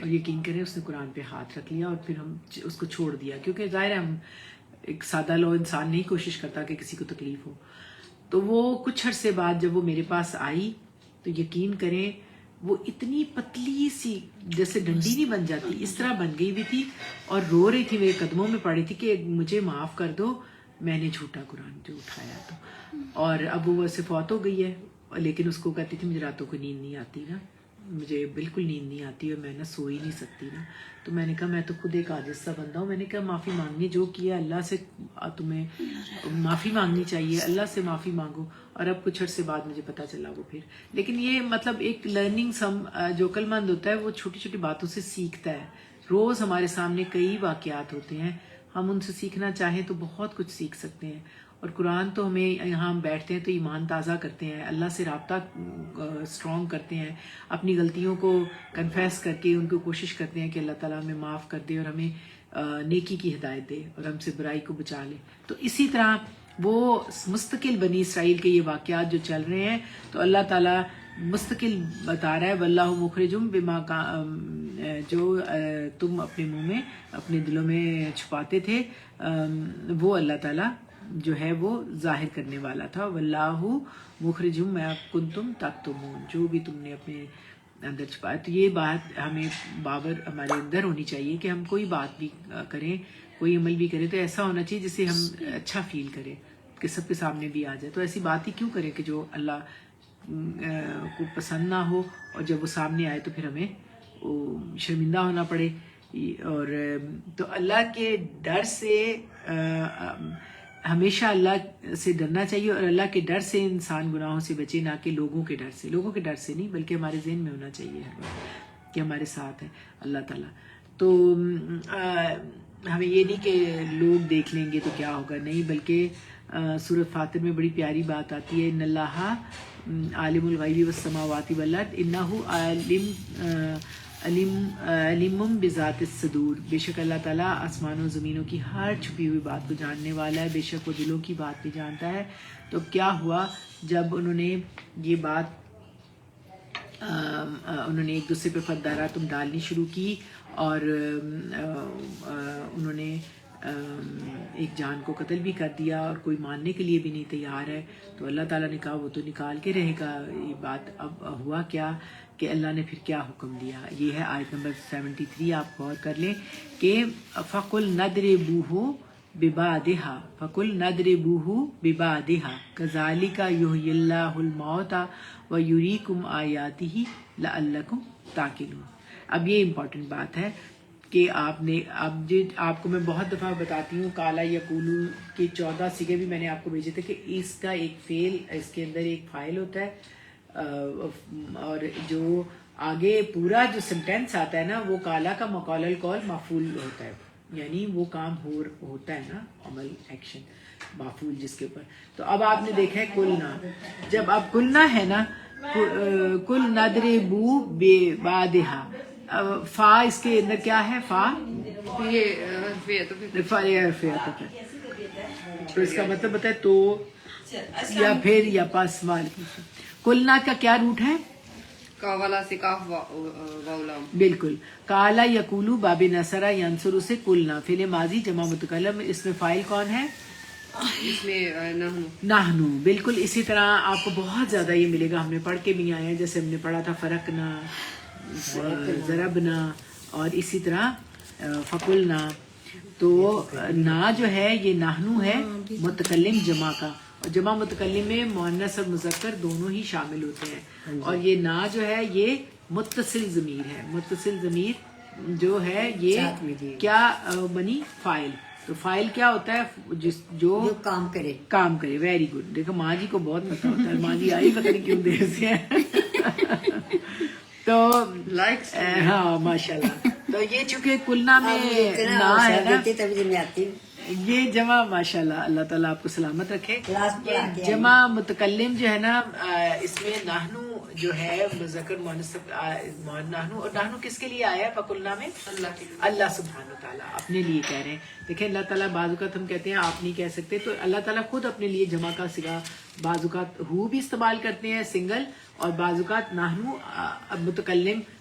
Speaker 1: اور یقین کریں اس نے قرآن پہ ہاتھ رکھ لیا اور پھر ہم اس کو چھوڑ دیا، کیونکہ ظاہر ہے ہم ایک سادہ لو انسان نہیں کوشش کرتا کہ کسی کو تکلیف ہو. تو وہ کچھ عرصے بعد جب وہ میرے پاس آئی تو یقین کریں وہ اتنی پتلی سی جیسے ڈنڈی نہیں بن جاتی اس طرح بن گئی ہوئی تھی اور رو رہی تھی، میرے قدموں میں پڑی تھی کہ مجھے معاف کر دو، میں نے جھوٹا قرآن جو اٹھایا تو. اور اب وہ ویسے فوت ہو گئی ہے، لیکن اس کو کہتی تھی مجھے راتوں کو نیند نہیں آتی نا، مجھے بالکل نیند نہیں آتی اور میں نہ سو ہی نہیں سکتی نا. تو میں نے کہا میں تو خود ایک عاجز سا بندہ ہوں، میں نے کہا معافی مانگنی جو کیا اللہ سے تمہیں معافی مانگنی چاہیے، اللہ سے معافی مانگو. اور اب کچھ عرصے بعد مجھے پتا چلا وہ پھر، لیکن یہ مطلب ایک لرننگ جو عقل مند ہوتا ہے وہ چھوٹی چھوٹی باتوں سے سیکھتا ہے. روز ہمارے سامنے کئی واقعات ہوتے ہیں، ہم ان سے سیکھنا چاہیں تو بہت کچھ سیکھ سکتے ہیں. اور قرآن تو ہمیں یہاں ہم بیٹھتے ہیں تو ایمان تازہ کرتے ہیں، اللہ سے رابطہ اسٹرانگ کرتے ہیں، اپنی غلطیوں کو کنفیس کر کے ان کو کوشش کرتے ہیں کہ اللہ تعالیٰ ہمیں معاف کر دے اور ہمیں نیکی کی ہدایت دے اور ہم سے برائی کو بچا لے. تو اسی طرح وہ مستقل بنی اسرائیل کے یہ واقعات جو چل رہے ہیں تو اللہ تعالیٰ مستقل بتا رہا ہے واللہ مخرجم بما جو تم اپنے منہ میں اپنے دلوں میں چھپاتے تھے وہ اللہ تعالیٰ جو ہے وہ ظاہر کرنے والا تھا. واللہ مخرجم ما کنتم تکتمون، جو بھی تم نے اپنے اندر چھپایا. تو یہ بات ہمیں باور ہمارے اندر ہونی چاہیے کہ ہم کوئی بات بھی کریں، کوئی عمل بھی کریں تو ایسا ہونا چاہیے جسے ہم اچھا فیل کریں کہ سب کے سامنے بھی آ جائے. تو ایسی بات ہی کیوں کریں کہ جو اللہ کو پسند نہ ہو اور جب وہ سامنے آئے تو پھر ہمیں شرمندہ ہونا پڑے. اور تو اللہ کے ڈر سے ہمیشہ اللہ سے ڈرنا چاہیے اور اللہ کے ڈر سے انسان گناہوں سے بچے، نہ کہ لوگوں کے ڈر سے. لوگوں کے ڈر سے نہیں بلکہ ہمارے ذہن میں ہونا چاہیے ہر وقت کہ ہمارے ساتھ ہے اللہ تعالیٰ. تو ہمیں یہ نہیں کہ لوگ دیکھ لیں گے تو کیا ہوگا، نہیں، بلکہ سورۃ فاطر میں بڑی پیاری بات آتی ہے ان اللہ عالم الغیب والسماوات والارض انہ علیم بذات الصدور، بے شک اللہ تعالیٰ آسمانوں و زمینوں کی ہر چھپی ہوئی بات کو جاننے والا ہے، بے شک وہ دلوں کی بات بھی جانتا ہے. تو کیا ہوا جب انہوں نے یہ بات انہوں نے ایک دوسرے پہ فداراتم ڈالنی شروع کی اور انہوں نے ایک جان کو قتل بھی کر دیا اور کوئی ماننے کے لیے بھی نہیں تیار ہے. تو اللہ تعالیٰ نے کہا وہ تو نکال کے رہے گا. یہ بات اب ہوا کیا کہ اللہ نے پھر کیا حکم دیا، یہ ہے آیت نمبر 73، آپ غور کر لیں کہ فَقُلْ نَضْرِبُوهُ بِبَعْضِهَا فَقُلْ نَضْرِبُوهُ بِبَعْضِهَا كَذَلِكَ يُحْيِي اللَّهُ الْمَوْتَى وَيُرِيكُمْ آيَاتِهِ لَعَلَّكُمْ تَعْقِلُونَ. اب یہ امپورٹنٹ بات ہے کہ آپ نے آپ کو میں بہت دفعہ بتاتی ہوں کالا یقولو کے 14 صیغے بھی میں نے آپ کو بھیجے تھے کہ اس کا ایک فعل، اس کے اندر ایک فاعل ہوتا ہے اور جو آگے پورا جو سنٹینس آتا ہے نا وہ کالا کا مقال القول مفعول ہوتا ہے، یعنی وہ کام ہوتا ہے نا، عمل ایکشن مفعول جس کے اوپر. تو اب آپ نے دیکھا ہے کلنا، جب اب کلنا ہے نا کل نضربو ببعضھا، فا اس کے اندر کیا ہے، فا
Speaker 3: یہ
Speaker 1: تو اس کا مطلب بتا ہے تو یا پھر یا پاس وال. کلنا کا کیا روٹ ہے،
Speaker 3: کاولا سے کاف واولام،
Speaker 1: بالکل. کالا یقولو باب نصرہ ینصر سے کلنا فعل ماضی جمع متکلم، اس میں فاعل کون ہے،
Speaker 3: اس میں
Speaker 1: نحنو. بالکل اسی طرح آپ کو بہت زیادہ یہ ملے گا، ہم نے پڑھ کے بھی آئے ہیں، جیسے ہم نے پڑھا تھا فرقنا، ضربنا اور اسی طرح فقلنا. تو نا جو ہے یہ نحنو ہے متکلم جمع کا، اور جمع متکلم میں مؤنث اور مذکر دونوں ہی شامل ہوتے ہیں. اور یہ نا جو ہے یہ متصل ضمیر ہے، متصل ضمیر جو ہے یہ کیا بنی، فاعل. تو فاعل کیا ہوتا ہے، جو
Speaker 4: کام
Speaker 1: کرے. Very good. دیکھو ماں جی کو بہت پتا ہوتا ہے، ماں جی آئی پتہ نہیں کیوں دیر سے ہے. تو ہاں ماشاء اللہ. تو یہ چونکہ کلنا میں نا ہے نا، یہ جمع ماشاء اللہ، اللہ تعالیٰ آپ کو سلامت رکھے. یہ جمع متکلم جو ہے نا اس میں نحنو جو ہے مذکر مؤنث نحنو، اور نحنو کس کے لیے آیا ہے فقلنا میں،
Speaker 3: اللہ کے لیے،
Speaker 1: اللہ سبحانہ وتعالیٰ اپنے لیے کہہ رہے ہیں. دیکھیں اللہ تعالیٰ بعض اوقات ہم کہتے ہیں آپ نہیں کہہ سکتے، تو اللہ تعالیٰ خود اپنے لیے جمع کا صیغہ بعض اوقات ہو بھی استعمال کرتے ہیں سنگل، اور بعض اوقات نحنو متکلم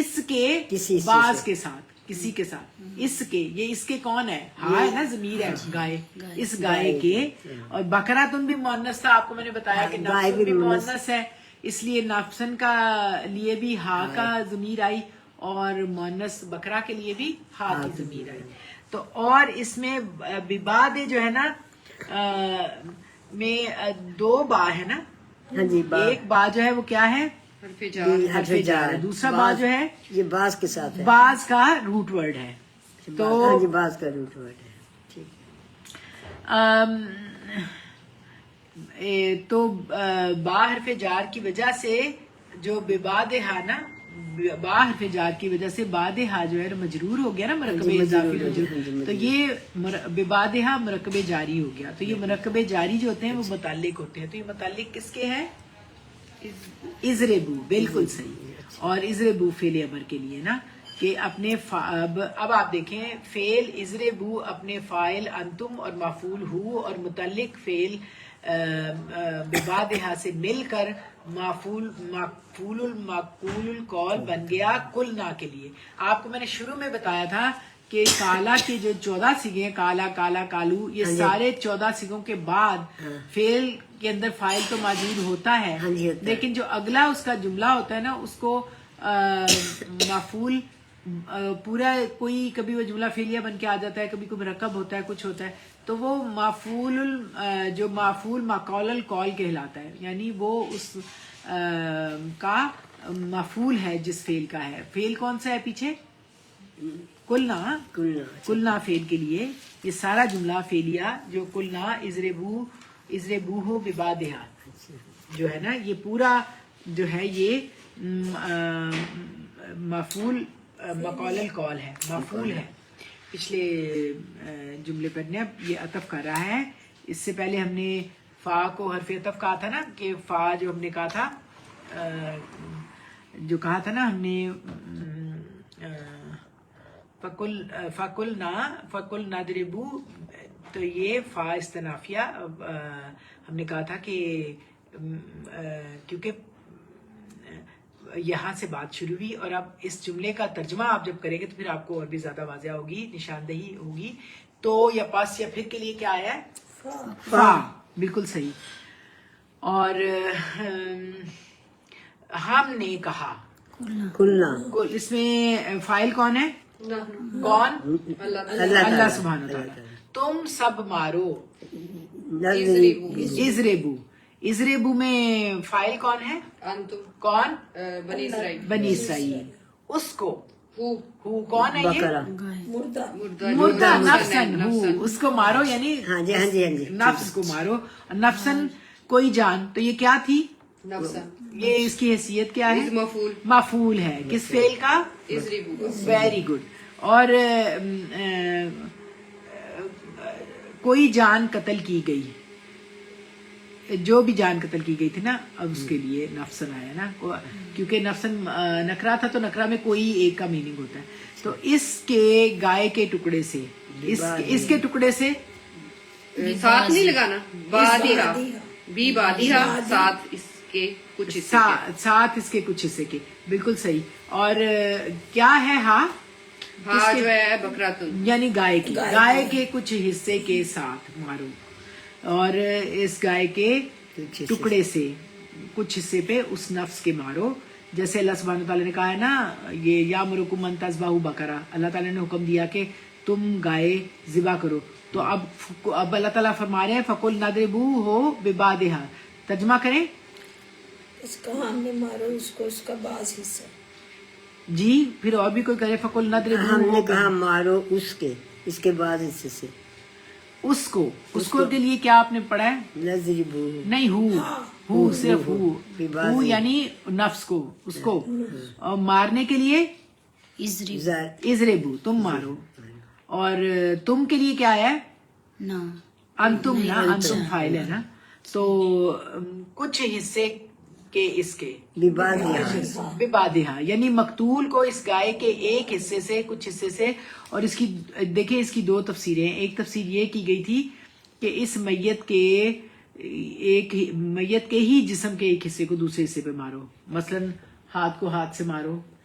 Speaker 1: اس کے
Speaker 4: کسی سے
Speaker 1: باز کے ساتھ، کسی کے ساتھ، اس کے، یہ اس کے کون ہے؟ ہاں ہے نا، ضمیر ہے گائے، اس گائے کے. اور بکراتن بھی مؤنث تھا، آپ کو میں نے بتایا کہ نفسن بھی مؤنث ہے، اس لیے نفسن کا لیے بھی ہا کا ضمیر آئی، اور مؤنث بکرا کے لیے بھی ہا کی ضمیر آئی. تو اور اس میں بباد جو ہے نا میں دو با ہے نا،
Speaker 4: ہاں جی،
Speaker 1: ایک با جو ہے وہ کیا ہے؟
Speaker 3: حرف جار.
Speaker 1: حرف جار ہے. دوسرا با جو ہے
Speaker 4: یہ باز کے ساتھ ہے.
Speaker 1: باز کا روٹ ورڈ ہے. تو
Speaker 4: ہاں جی، باز کا روٹ ورڈ ہے. ٹھیک
Speaker 1: تو با حرف جار کی وجہ سے جو بباد ہا نا، با حرف جار کی وجہ سے باد ہا جو ہے مجرور ہو گیا نا، مرکب اضافی مجرور. تو یہ بباد ہا مرکب جاری ہو گیا. تو یہ مرکب جاری جو ہوتے ہیں وہ متعلق ہوتے ہیں. تو یہ متعلق کس کے ہیں؟ ازربو. بالکل صحیح. اور ازربو فعل امر کے لیے نا، کہ اپنے اب آپ دیکھیں فعل ازربو اپنے فاعل انتم اور مفعول ہو اور متعلق فعل ببادہا سے مل کر مفعول القول بن گیا کلنا کے لیے. آپ کو میں نے شروع میں بتایا تھا کہ کالا کے جو 14 سیگے ہیں، کالا، کالا، کالو، یہ سارے 14 سیگوں کے بعد فعل کے اندر فاعل تو موجود ہوتا ہے، لیکن جو اگلا اس کا جملہ ہوتا ہے نا، اس کو مفعول پورا کوئی، کبھی وہ جملہ فعلیہ بن کے آ جاتا ہے، کبھی کوئی مرکب ہوتا ہے، کچھ ہوتا ہے، تو وہ مفعول جو مفعول مقول القول کہلاتا ہے. یعنی وہ اس کا مفعول ہے جس فعل کا ہے. فعل کون سا ہے پیچھے؟ کلنا. کلنا فعل کے لیے یہ سارا جملہ فعلیہ جو کلنا ازربو ہو ببادہا جو ہے نا، یہ پورا جو ہے یہ مفعول مقول القول ہے، مفعول ہے. پچھلے جملے پر نے یہ عطف کر رہا ہے. اس سے پہلے ہم نے فا کو حرف عطف کہا تھا نا، کہ فا جو ہم نے کہا تھا، جو کہا تھا نا ہم نے فکل نادربو، تو یہ فا استنافیہ ہم نے کہا تھا کہ کیونکہ یہاں سے بات شروع ہوئی، اور اب اس جملے کا ترجمہ آپ جب کریں گے تو پھر آپ کو اور بھی زیادہ واضح ہوگی، نشاندہی ہوگی. تو یا پاس یا پھر کے لیے کیا آیا ہے؟ فا. بالکل صحیح. اور ہم نے کہا،
Speaker 4: کلنا.
Speaker 1: اس میں فاعل کون ہے؟ کون؟ اللہ سبحانہ وتعالی. تم سب مارو. ازربو. ازربو میں فاعل کون ہے؟
Speaker 3: انتم.
Speaker 1: کون؟
Speaker 3: بنی اسرائیل.
Speaker 1: بنی اسرائیل. اس کو ہو کون ہے؟
Speaker 4: بکرا.
Speaker 1: یہ مردہ. نفسن ہو، اس کو مارو، یعنی
Speaker 4: ہاں جی، ہاں جی، ہاں جی.
Speaker 1: نفس کو مارو. نفسن کوئی جان. تو یہ کیا تھی؟
Speaker 3: نفسن.
Speaker 1: یہ اس کی حیثیت کیا ہے؟
Speaker 3: مفعول.
Speaker 1: مفعول ہے. کس فعل کا؟
Speaker 3: ازربو.
Speaker 1: Very good. اور کوئی جان قتل کی گئی، جو بھی جان قتل کی گئی تھی نا، اب اس کے لیے نفسن آیا نا، کیونکہ نفسن نکرا تھا تو نکرا میں کوئی ایک کا میننگ ہوتا ہے. تو اس کے گائے کے ٹکڑے سے، اس کے ٹکڑے سے
Speaker 3: ساتھ نہیں لگانا، بادیہا، بی بادیہا، ساتھ اس کے کچھ حصے کے.
Speaker 1: ساتھ اس کے کچھ حصے کے. بالکل صحیح. اور کیا ہے ہاں؟
Speaker 3: ہاں جو ہے بکراتن،
Speaker 1: یعنی گائے کی، گائے کے کچھ حصے کے ساتھ مارو. اور اس گائے کے ٹکڑے سے کچھ حصے پہ اس نفس کے مارو. جیسے اللہ سبحانہ تعالیٰ نے کہا ہے نا، یہ یامرکم ان تذبحوا بقرہ، اللہ تعالیٰ نے حکم دیا کہ تم گائے ذبح کرو. تو اب اللہ تعالیٰ فرما رہے ہیں فَقُلْ نَضْرِبُوهُ بِبَعْضِهَا. ترجمہ کریں.
Speaker 5: اس کا ہم نے مارو، اس کو اس کا بعض حصہ.
Speaker 1: جی پھر اور بھی کوئی کرے. فَقُلْ
Speaker 4: ہم نے
Speaker 1: نَضْرِبُوهُ،
Speaker 4: کہا مارو اس کے، اس کے بعد حصے سے.
Speaker 1: اس کو کے لیے کیا آپ نے پڑھا ہے؟
Speaker 4: نضربو.
Speaker 1: نہیں، ہو صرف ہو یعنی نفس کو، اس کو. اور مارنے کے لیے ازربو، تم مارو. اور تم کے لیے کیا ہے؟ انتم نا، انتم فاعل ہے نا. تو کچھ حصے کے اس کے ببادہا، یعنی مقتول کو اس گائے کے ایک حصے سے، کچھ حصے سے. اور اس کی دیکھیں، اس کی دو تفسیریں. ایک تفسیر یہ کی گئی تھی کہ اس میت کے ہی جسم کے ایک حصے کو دوسرے حصے پہ مارو. مثلا ہاتھ کو ہاتھ سے مارو،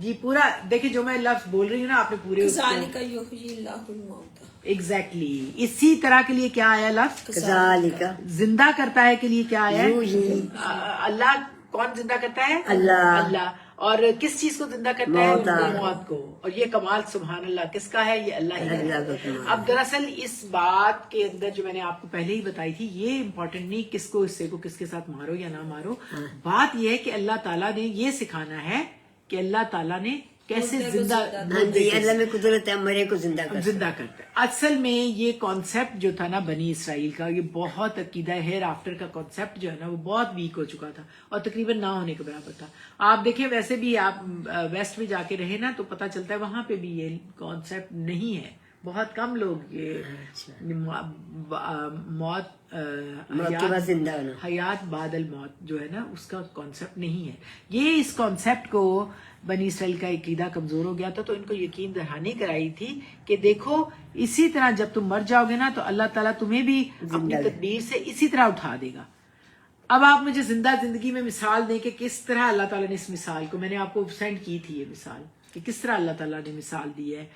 Speaker 1: جی پورا دیکھیں جو میں لفظ بول رہی ہوں نا آپ نے پورے
Speaker 5: ذالک یحیی اللہ الموتى.
Speaker 1: ایگزیکٹلی اسی طرح کے لیے کیا آیا لفظ
Speaker 4: ذالک
Speaker 1: زندہ کرتا ہے کے لیے کیا آیا
Speaker 4: یحیی
Speaker 1: اللہ کون زندہ کرتا ہے اللہ اور کس چیز کو زندہ کرتا ہے موت کو اور یہ کمال سبحان اللہ کس کا ہے یہ اللہ ہی کا ہے اب دراصل اس بات کے اندر جو میں نے آپ کو پہلے ہی بتائی تھی یہ امپورٹنٹ نہیں کس کو حصے کو کس کے ساتھ مارو یا نہ مارو بات یہ ہے کہ اللہ تعالیٰ نے یہ سکھانا ہے کہ اللہ تعالیٰ نے کیسے زندہ
Speaker 4: ہاں جی اللہ میں قدرت ہے مرے کو زندہ کر
Speaker 1: زندہ کرتا ہے اصل میں یہ کانسیپٹ جو تھا نا بنی اسرائیل کا یہ بہت عقیدہ ہیئر آفٹر کا کانسیپٹ جو ہے نا وہ بہت ویک ہو چکا تھا اور تقریباً نہ ہونے کے برابر تھا آپ دیکھیں ویسے بھی آپ ویسٹ میں جا کے رہے نا تو پتہ چلتا ہے وہاں پہ بھی یہ کانسیپٹ نہیں ہے بہت کم لوگ یہ موت
Speaker 4: زندہ ہونا
Speaker 1: حیات بعد الموت جو ہے نا اس کا کانسیپٹ نہیں ہے یہ اس کانسیپٹ کو بنی اسرائیل کا عقیدہ کمزور ہو گیا تھا تو ان کو یقین دہانی کرائی تھی کہ دیکھو اسی طرح جب تم مر جاؤ گے نا تو اللہ تعالیٰ تمہیں بھی اپنی تدبیر سے اسی طرح اٹھا دے گا اب آپ مجھے زندہ زندگی میں مثال دیں کہ کس طرح اللہ تعالیٰ نے اس مثال کو میں نے آپ کو سینڈ کی تھی یہ مثال کہ کس طرح اللہ تعالیٰ نے مثال دی ہے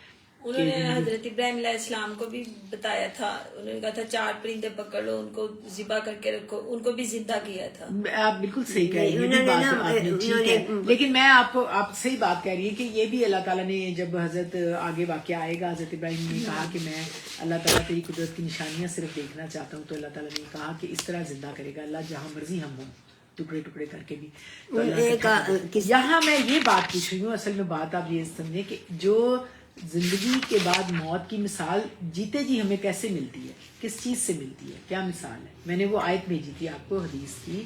Speaker 5: انہوں نے حضرت ابراہیم علیہ السلام کو بھی بتایا تھا انہوں نے کہا تھا 4 پرندے پکڑ لو ان کو ذبح کر کے رکھو ان کو بھی زندہ کیا تھا
Speaker 1: آپ بالکل صحیح کہہ رہی ہیں بات آپ نے ٹھیک ہے لیکن میں آپ کو آپ صحیح بات کہہ رہی ہے کہ یہ بھی اللہ تعالیٰ نے جب حضرت آگے واقعہ آئے گا حضرت ابراہیم نے کہا کہ میں اللہ تعالیٰ تیری قدرت کی نشانیاں صرف دیکھنا چاہتا ہوں تو اللہ تعالیٰ نے کہا کہ اس طرح زندہ کرے گا اللہ جہاں مرضی ہم ہوں ٹکڑے ٹکڑے کر کے بھی یہاں میں یہ بات پوچھ رہی ہوں اصل میں بات آپ یہ سمجھیں کہ جو زندگی کے بعد موت کی مثال جیتے جی ہمیں کیسے ملتی ہے کس چیز سے ملتی ہے کیا مثال ہے میں نے وہ آیت بھیجی تھی آپ کو حدیث کی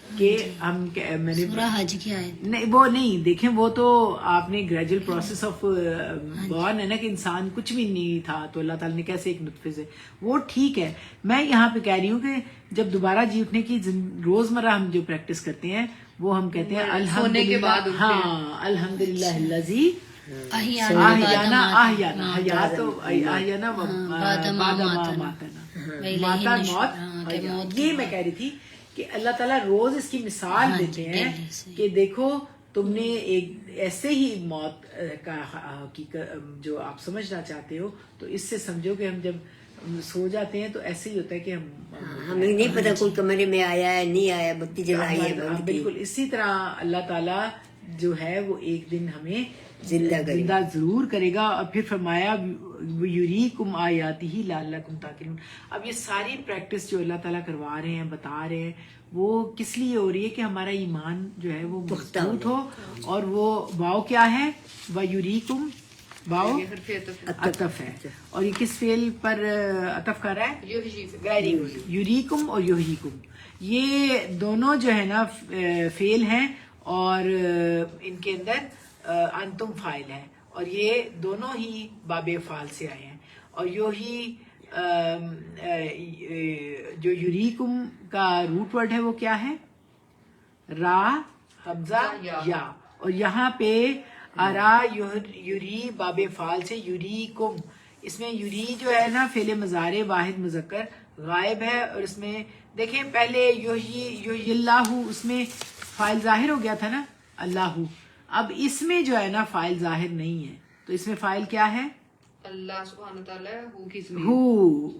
Speaker 1: کہ ہم میں نے
Speaker 2: سورہ حج کی آیت
Speaker 1: نہیں وہ نہیں دیکھیں وہ تو آپ نے گریجول پروسیس آف بورن ہے نا کہ انسان کچھ بھی نہیں تھا تو اللہ تعالیٰ نے کیسے ایک نطفے سے وہ ٹھیک ہے میں یہاں پہ کہہ رہی ہوں کہ جب دوبارہ جی اٹھنے کی روزمرہ ہم جو پریکٹس کرتے ہیں وہ ہم کہتے ہیں الحمدللہ ہاں الحمدللہ الذی آہیانا ماتا موت یہ میں کہہ رہی تھی کہ اللہ تعالیٰ روز اس کی مثال دیتے ہیں کہ دیکھو تم نے ایک ایسے ہی موت کا حقیقت جو آپ سمجھنا چاہتے ہو تو اس سے سمجھو کہ ہم جب سو جاتے ہیں تو ایسے ہی ہوتا ہے کہ
Speaker 4: ہمیں نہیں پتا کوئی کمرے میں آیا ہے نہیں آیا بتی جلائی ہے
Speaker 1: بالکل اسی طرح اللہ تعالیٰ جو ہے وہ ایک دن ہمیں زندہ ضرور کرے گا اور پھر فرمایا یُریکم آیاتہ لعلکم تعقلون اب یہ ساری پریکٹس جو اللہ تعالیٰ کروا رہے ہیں بتا رہے ہیں وہ کس لیے ہو رہی ہے کہ ہمارا ایمان جو ہے وہ مضبوط ہو اور وہ واو کیا ہے وَيُرِيكُمْ واو عطف ہے اور یہ کس فعل پر عطف کر رہا ہے یُریکم اور یُحییکم یہ دونوں جو ہے نا فعل ہیں اور ان کے اندر انتم فاعل ہے اور یہ دونوں ہی باب افعال سے آئے ہیں اور جو یُریکم کا روٹ ورڈ ہے وہ کیا ہے را حمزہ یا اور یہاں پہ ارا یری باب فعال سے یریکم اس میں یری جو ہے نا فعل مضارع واحد مذکر غائب ہے اور اس میں دیکھیں پہلے یحیی اللہ اس میں فاعل ظاہر ہو گیا تھا نا اللہ اب اس میں جو ہے نا فاعل ظاہر نہیں ہے تو اس میں فاعل کیا ہے
Speaker 3: اللہ سبحانہ تعالیٰ ہو کی ضمیر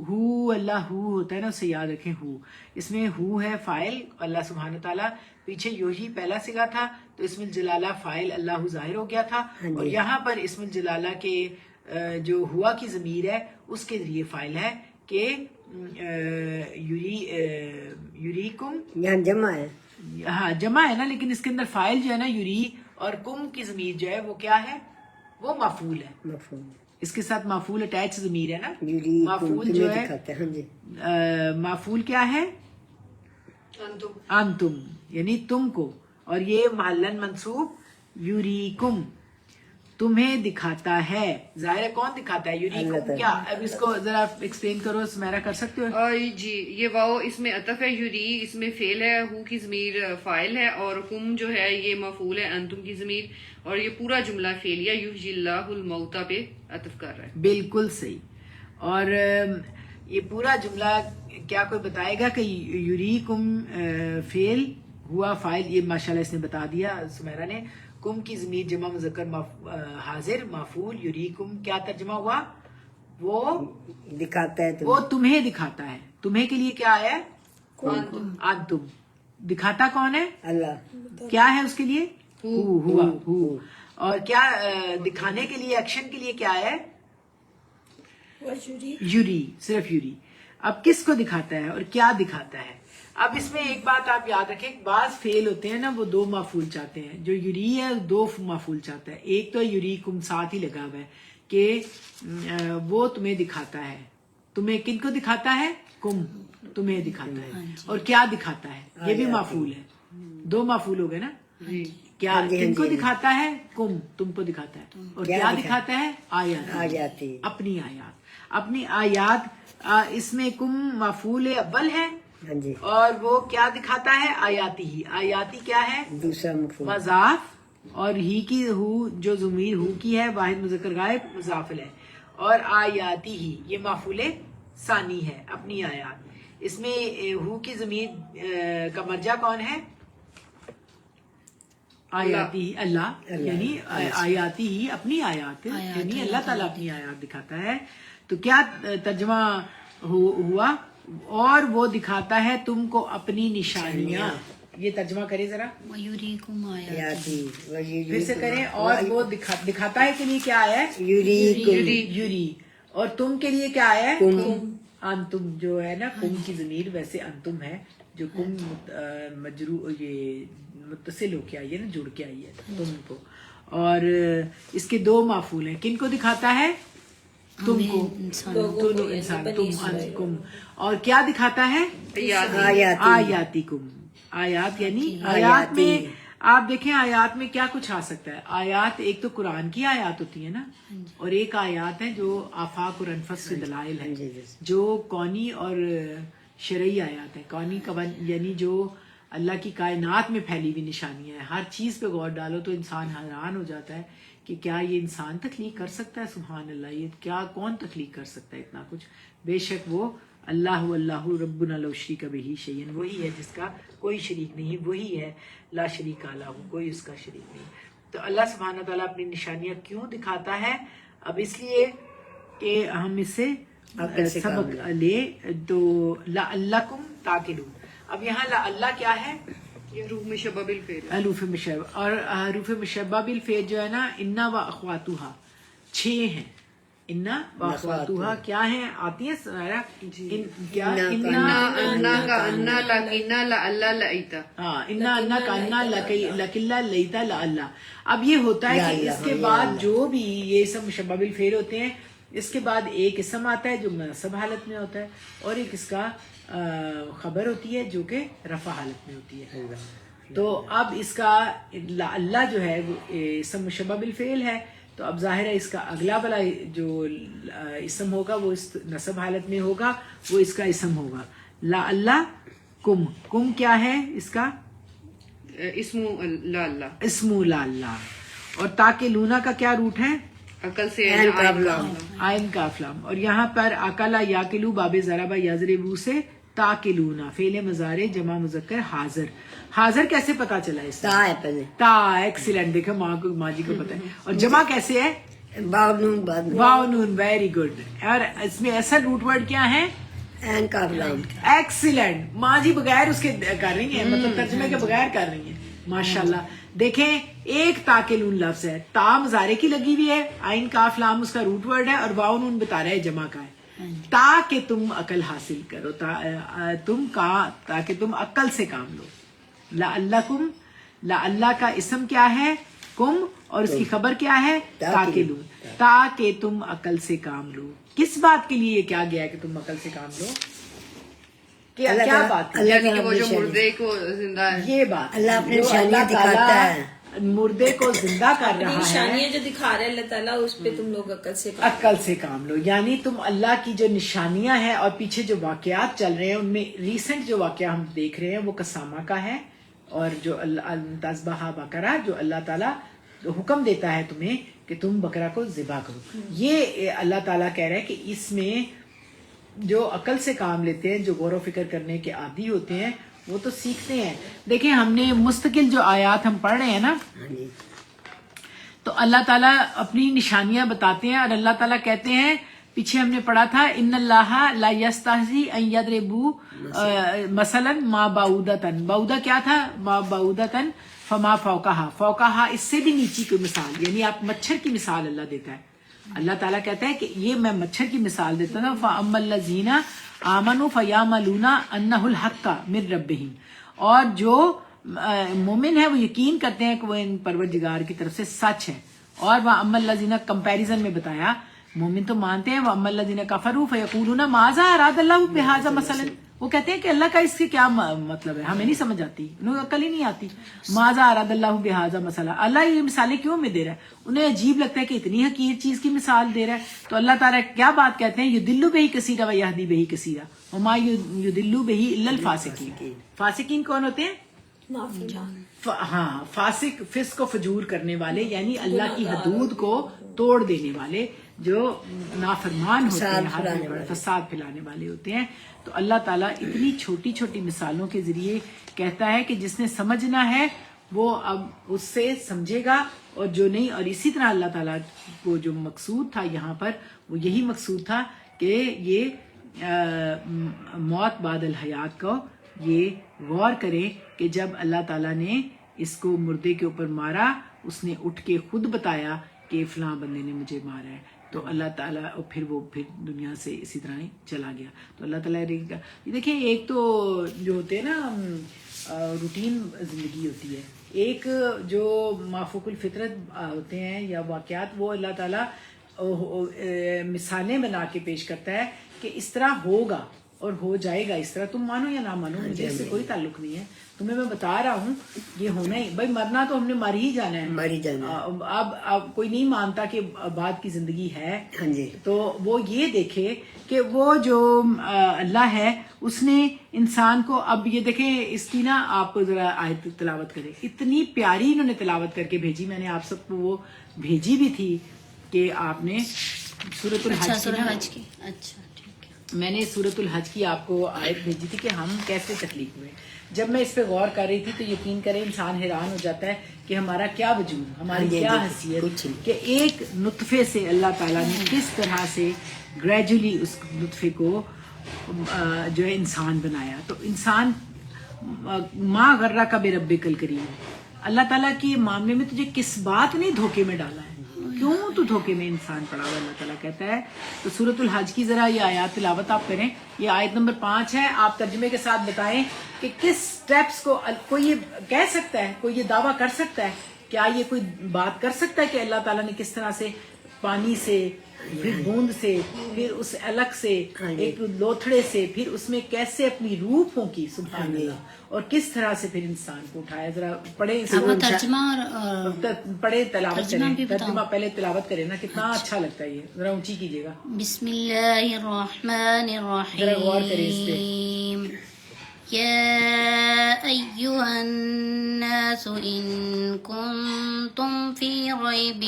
Speaker 1: ہو اللہ ہو ہوتا ہے نا اسے یاد رکھیں ہو اس میں ہو ہے فاعل اللہ سبحانہ تعالیٰ پیچھے یوہی پہلا صیغہ تھا تو اسم الجلالہ فاعل اللہ ظاہر ہو گیا تھا اور یہاں پر اسم الجلالہ کے جو ہوا کی ضمیر ہے اس کے ذریعے فاعل ہے کہ یریکم
Speaker 4: یہاں جمع ہے
Speaker 1: ہاں جمع ہے نا لیکن اس کے اندر فاعل جو ہے نا یری اور کم کی ضمیر جو ہے وہ کیا ہے وہ مفعول ہے
Speaker 4: مفعول
Speaker 1: اس کے ساتھ مفعول اٹیچ ضمیر ہے نا
Speaker 4: مفعول
Speaker 1: جو ہے مفعول کیا ہے انتم یعنی تم کو اور یہ محلن منصوب یریکم تمہیں دکھاتا ہے ظاہر کون دکھاتا ہے یریکم کیا اب اس کو ذرا ایکسپلین کرو سمیرا کر سکتے ہو
Speaker 3: جی یہ واو اس میں عطف ہے یری اس میں فعل ہے ہو کی ضمیر فاعل ہے اور کم جو ہے یہ مفعول ہے انتم کی ضمیر اور یہ پورا جملہ فعلیہ یحیی اللہ الموتى پہ عطف کر رہا ہے
Speaker 1: بالکل صحیح اور یہ پورا جملہ کیا کوئی بتائے گا کہ یریکم فعل ہوا فاعل یہ ماشاءاللہ اس نے بتا دیا سمیرا نے کم کی ضمیر جمع مذکر حاضر مفعول یریکم کیا ترجمہ ہوا؟ وہ
Speaker 4: دکھاتا ہے
Speaker 1: وہ تمہیں دکھاتا ہے. تمہیں کے لیے کیا ہے؟ انتم. دکھاتا کون ہے؟
Speaker 4: اللہ.
Speaker 1: کیا ہے اس کے لیے؟ ہوا ہو. اور کیا دکھانے کے لیے ایکشن کے لیے کیا ہے؟ یوری. صرف یوری. اب کس کو دکھاتا ہے اور کیا دکھاتا ہے؟ اب اس میں ایک بات آپ یاد رکھیں، بعض فعل ہوتے ہیں نا وہ دو مفعول چاہتے ہیں. جو یوری ہے دو مفعول چاہتا ہے. ایک تو یوری کم ساتھ ہی لگا ہوا ہے کہ وہ تمہیں دکھاتا ہے. تمہیں کن کو دکھاتا ہے؟ کم. تمہیں دکھاتا ہے. اور کیا دکھاتا ہے؟ یہ بھی مفعول ہے. دو مفعول ہو گئے نا. کیا کن کو دکھاتا ہے؟ کم. تم کو دکھاتا ہے. اور کیا دکھاتا ہے؟ آیات. اپنی آیات. اپنی آیات. اس میں کم مفعول اول ہے اور وہ کیا دکھاتا ہے؟ آیاتی ہی. آیاتی کیا ہے؟
Speaker 4: دوسرا مفعول
Speaker 1: مضاف. اور ہی کی ہو جو ضمیر ہو کی ہے واحد مذکر غائب مضاف ہے. اور آیاتی ہی یہ مفعول ثانی ہے. اپنی آیات. اس میں ہو کی ضمیر کا مرجع کون ہے؟ آیاتی ہی اللہ. یعنی آیاتی ہی اپنی آیات. یعنی اللہ تعالیٰ اپنی آیات دکھاتا ہے. تو کیا ترجمہ ہوا؟ اور وہ دکھاتا ہے تم کو اپنی نشانیاں. یہ ترجمہ کریں ذرا.
Speaker 2: وَيُرِيكُمْ آيَاتِهِ
Speaker 4: آیاتی.
Speaker 1: پھر سے کریں. اور وہ دکھاتا ہے کے لیے کیا ہے؟ یوری. اور تم کے لیے کیا ہے؟ انتم. جو ہے نا کم کی ضمیر ویسے انتم ہے جو کم یہ متصل ہو کے آئی ہے نا، جڑ کے آئی ہے تم کو. اور اس کے دو مفعول ہیں. کن کو دکھاتا ہے؟ تم کو. دونوں انسان. تم کم. اور کیا دکھاتا ہے؟ آیاتی کم. آیات یعنی آیات میں آپ دیکھیں آیات میں کیا کچھ آ سکتا ہے. آیات ایک تو قرآن کی آیات ہوتی ہے نا، اور ایک آیات ہیں جو آفاق اور انفس سے دلائل ہیں جو کونی اور شرعی آیات ہیں. کونی یعنی جو اللہ کی کائنات میں پھیلی ہوئی نشانیاں ہیں. ہر چیز پہ غور ڈالو تو انسان حیران ہو جاتا ہے کہ کیا یہ انسان تخلیق کر سکتا ہے؟ سبحان اللہ. یہ کیا کون تخلیق کر سکتا ہے اتنا کچھ؟ بے شک وہ اللہ ربنا لا شریک بہ شیئا. وہی ہے جس کا کوئی شریک نہیں. وہی ہے لا شریک لہ. کوئی اس کا شریک نہیں. تو اللہ سبحانہ تعالیٰ اپنی نشانیاں کیوں دکھاتا ہے؟ اب اس لیے کہ ہم اس سے سبق لے. تو لعلکم تعقلون. اب یہاں اللہ کیا ہے؟
Speaker 3: یہ حروف مشبہ بالفعل.
Speaker 1: حروف مشبہ. اور حروف مشبہ بالفعل جو ہے نا انا و اخواتها 6 ہیں. انا و اخواتها کیا ہیں؟ آتی ہیں سارا کیا؟
Speaker 3: انا کا انا لکنا لعلہ لعیتا.
Speaker 1: ہاں انا کا انا لکلا لیتا لعلہ. اب یہ ہوتا ہے کہ اس کے بعد جو بھی یہ سب مشبہ بالفعل ہوتے ہیں اس کے بعد ایک اسم آتا ہے جو منصب حالت میں ہوتا ہے اور ایک اس کا خبر ہوتی ہے جو کہ رفع حالت میں ہوتی ہے. تو اب اس کا اللہ جو ہے اسم مشبہ بالفعل ہے. تو اب ظاہر ہے اس کا اگلا والا جو اسم ہوگا وہ اس نصب حالت میں ہوگا، وہ اس کا اسم ہوگا. لا اللہ کم. کم کیا ہے اس کا؟
Speaker 3: اسم لا اللہ.
Speaker 1: اسم لا اللہ. اور تاکہ لونا کا کیا روٹ ہے؟
Speaker 3: عقل سے
Speaker 1: آئین کاف لام. اور یہاں پر اکلا یاکلو باب ضربہ یضربو سے تاکلونا فعل مضارع جمع مذکر حاضر. حاضر کیسے پتا چلا؟ اس
Speaker 4: تا ہے پہلے.
Speaker 1: تا. ایکسیلنٹ. دیکھو ماں جی کو پتا ہے. اور جمع کیسے ہے؟
Speaker 4: واو
Speaker 1: نون. Very good. اور اس میں ایسا روٹ ورڈ کیا ہے؟
Speaker 4: عین کاف لام.
Speaker 1: ایکسیلنٹ. ماں جی بغیر اس کے کر رہی ہیں، مطلب ترجمے کے بغیر کر رہی ہیں. ماشاءاللہ. دیکھیں ایک تاکلون لفظ ہے، تا مضارع کی لگی ہوئی ہے، عین کاف لام اس کا روٹ ورڈ ہے، اور واو نون بتا رہا ہے جمع کا ہے. تاکہ تم عقل حاصل کرو. تاکہ تم عقل سے کام لو. لعلکم. اللہ کا اسم کیا ہے؟ کم. اور اس کی خبر کیا ہے؟ تاکلون. تاکہ تم عقل سے کام لو. کس بات کے لیے کیا گیا کہ تم عقل سے کام لو؟ کیا بات ہے؟
Speaker 3: یعنی کہ وہ جو مردے کو زندہ ہے،
Speaker 1: یہ بات
Speaker 4: اللہ اپنی نشانیاں دکھاتا ہے،
Speaker 1: مردے کو زندہ کر رہا ہے.
Speaker 5: نشانیاں جو دکھا رہے اللہ تعالیٰ اس پہ تم لوگ
Speaker 1: عقل سے کام لو. یعنی تم اللہ کی جو نشانیاں ہیں اور پیچھے جو واقعات چل رہے ہیں ان میں ریسنٹ جو واقعہ ہم دیکھ رہے ہیں وہ قسامہ کا ہے. اور جو تذبح بقرہ جو اللہ تعالیٰ حکم دیتا ہے تمہیں کہ تم بقرہ کو ذبح کرو. یہ اللہ تعالیٰ کہہ رہے ہیں کہ اس میں جو عقل سے کام لیتے ہیں، جو غور و فکر کرنے کے عادی ہوتے ہیں، وہ تو سیکھتے ہیں. دیکھیں ہم نے مستقل جو آیات ہم پڑھ رہے ہیں نا، تو اللہ تعالیٰ اپنی نشانیاں بتاتے ہیں اور اللہ تعالیٰ کہتے ہیں، پیچھے ہم نے پڑھا تھا ان اللہ لا یستحزی ان یضربوا مثلا ما بعودۃ، بعودہ کیا تھا؟ ما بعودۃ فما فوقہا، فوقہا اس سے بھی نیچی کوئی مثال، یعنی آپ مچھر کی مثال اللہ دیتا ہے. اللہ تعالیٰ کہتا ہے کہ یہ میں مچھر کی مثال دیتا ہوں. فَأَمَّا الَّذِينَ آمَنُوا فَيَعْمَلُونَ أَنَّهُ الْحَقَّ مِن رَبِّهِمْ، اور جو مومن ہے وہ یقین کرتے ہیں کہ وہ ان پروردگار کی طرف سے سچ ہے. اور وَأَمَّا الَّذِينَ کمپیریزن میں بتایا، مومن تو مانتے ہیں، وَأَمَّا الَّذِينَ كَفَرُوا فَيَقُولُونَ مَاذَا أَرَادَ اللَّهُ بِهَذَا مَثَلًا، وہ کہتے ہیں کہ اللہ کا اس سے کیا مطلب ہے، ہمیں نہیں سمجھ آتی، انہیں عقل ہی نہیں آتی. مَاذَا أَرَادَ اللَّهُ بِهَذَا مَثَلًا، اللہ یہ مثالیں کیوں میں دے رہا ہے؟ انہیں عجیب لگتا ہے کہ اتنی حقیر چیز کی مثال دے رہا ہے. تو اللہ تعالیٰ کیا بات کہتے ہیں، یُضِلُّ بِهِ كَثِيرًا وَيَهْدِي بِهِ كَثِيرًا وَمَا يُضِلُّ بِهِ إِلَّا الْفَاسِقِينَ. فاسقین کون ہوتے ہیں؟ ہاں، فاسق فسق و فجور کرنے والے، یعنی اللہ کی حدود کو توڑ دینے والے، جو نافرمان ہوتے ہیں، فساد پھیلانے والے ہوتے ہیں. تو اللہ تعالیٰ اتنی چھوٹی چھوٹی مثالوں کے ذریعے کہتا ہے کہ جس نے سمجھنا ہے وہ اب اس سے سمجھے گا، اور جو نہیں. اور اسی طرح اللہ تعالیٰ کو جو مقصود تھا یہاں پر، وہ یہی مقصود تھا کہ یہ موت بعد الحیات کو یہ غور کریں کہ جب اللہ تعالیٰ نے اس کو مردے کے اوپر مارا، اس نے اٹھ کے خود بتایا کہ فلاں بندے نے مجھے مارا ہے. تو اللہ تعالیٰ پھر دنیا سے اسی طرح ہی چلا گیا. تو اللہ تعالیٰ دیکھیں، ایک تو جو ہوتے ہیں نا روٹین زندگی ہوتی ہے، ایک جو مافوق الفطرت ہوتے ہیں یا واقعات، وہ اللہ تعالیٰ مثالیں بنا کے پیش کرتا ہے کہ اس طرح ہوگا اور ہو جائے گا. اس طرح تم مانو یا نہ مانو، مجھے اس سے کوئی تعلق نہیں ہے، تمہیں میں بتا رہا ہوں یہ ہونا ہی. بھائی مرنا تو ہم نے مر ہی جانا ہے. اب کوئی نہیں مانتا کہ بعد کی زندگی ہے، تو وہ یہ دیکھے کہ وہ جو اللہ ہے اس نے انسان کو، اب یہ دیکھیں اس کی نا آپ ذرا آیت تلاوت کریں، اتنی پیاری انہوں نے تلاوت کر کے بھیجی. میں نے آپ سب کو وہ بھیجی بھی تھی کہ آپ نے سورۃ الحج کی، میں نے سورۃ الحج کی آپ کو آیت بھیجی تھی کہ ہم کیسے تخلیق ہوئے. جب میں اس پہ غور کر رہی تھی تو یقین کریں انسان حیران ہو جاتا ہے کہ ہمارا کیا وجود، ہماری کیا حیثیت، کہ ایک نطفے سے اللہ تعالیٰ نے کس طرح سے گریجولی اس نطفے کو جو ہے انسان بنایا. تو انسان ما غرک بربک الکریم، اللہ تعالیٰ کے معاملے میں تجھے کس بات نے دھوکے میں ڈالا ہے، کیوں تو دھوکے میں انسان پڑا ہوا، اللہ تعالیٰ کہتا ہے. تو سورۃ الحج کی ذرا یہ آیات تلاوت آپ کریں. یہ آیت نمبر 5 ہے. آپ ترجمے کے ساتھ بتائیں کہ کس سٹیپس کو کوئی یہ کہہ سکتا ہے، کوئی یہ دعویٰ کر سکتا ہے، کیا یہ کوئی بات کر سکتا ہے کہ اللہ تعالیٰ نے کس طرح سے پانی سے، پھر بوند سے، پھر اس الگ سے، ایک لوتھڑے سے، پھر اس میں کیسے اپنی روح پھونکی، سبحان اللہ، اور کس طرح سے پھر انسان کو اٹھایا. ذرا پڑھیں اس کو، پڑھے تلاوت کریں، ترجمہ پہلے تلاوت کریں نا، کتنا اچھا لگتا ہے. یہ ذرا اونچی کیجیے گا.
Speaker 2: بسم اللہ الرحمن
Speaker 1: ذرا غور کریں اس پہ.
Speaker 2: الرحیم. يا أيها الناس إن كنتم في ريب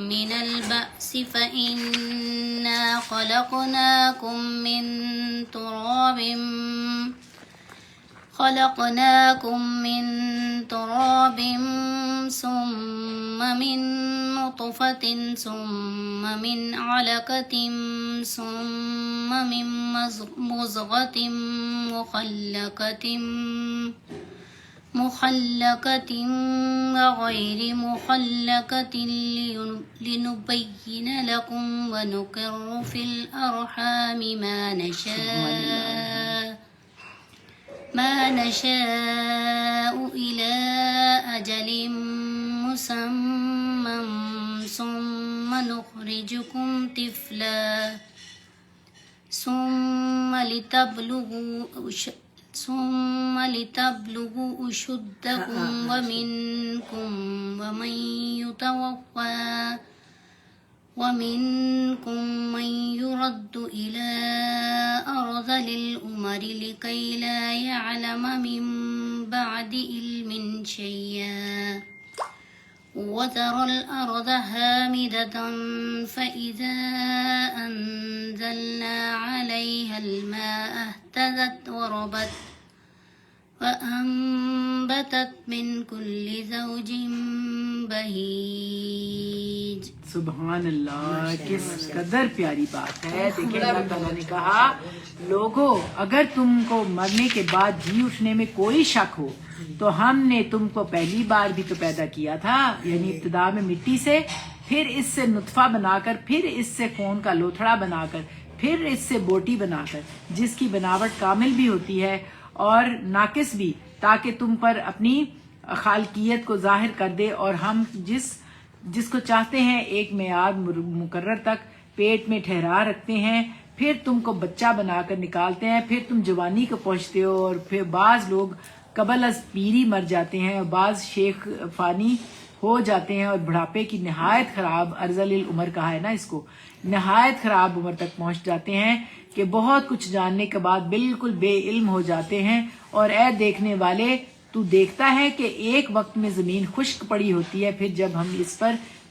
Speaker 2: من البأس فإنا خلقناكم من تراب ثم من نطفة ثم من علقة ثم من مضغة مخلقة وغير مخلقة لنبين لكم ونقر في الأرحام ما نشاء إلى أجل مسمى ثم نخرجكم طفلا ثم لتبلغوا أشدكم ومنكم من يرد إلى أرذل الأمر لكي لا يعلم من بعد علم شيئا وترى الأرض هامدة فإذا أنزلنا عليها الماء اهتزت وأنبتت من كل زوج بهيج.
Speaker 1: سبحان اللہ، کس قدر پیاری بات ہے. دیکھیں اللہ تعالیٰ نے کہا لوگوں اگر تم کو مرنے کے بعد جی اٹھنے میں کوئی شک ہو تو ہم نے تم کو پہلی بار بھی تو پیدا کیا تھا، یعنی ابتدا میں مٹی سے، پھر اس سے نطفہ بنا کر، پھر اس سے خون کا لوتھڑا بنا کر، پھر اس سے بوٹی بنا کر، جس کی بناوٹ کامل بھی ہوتی ہے اور ناقص بھی، تاکہ تم پر اپنی خالقیت کو ظاہر کر دے. اور ہم جس کو چاہتے ہیں ایک میعاد مقرر تک پیٹ میں ٹھہرا رکھتے ہیں، پھر تم کو بچہ بنا کر نکالتے ہیں، پھر تم جوانی کو پہنچتے ہو، اور پھر بعض لوگ قبل از پیری مر جاتے ہیں، اور بعض شیخ فانی ہو جاتے ہیں اور بڑھاپے کی نہایت خراب ارذل العمر کہا ہے نا اس کو، نہایت خراب عمر تک پہنچ جاتے ہیں کہ بہت کچھ جاننے کے بعد بالکل بے علم ہو جاتے ہیں. اور اے دیکھنے والے، تو دیکھتا ہے کہ ایک وقت میں زمین خشک پڑی ہوتی ہے، پھر جب ہم اس پر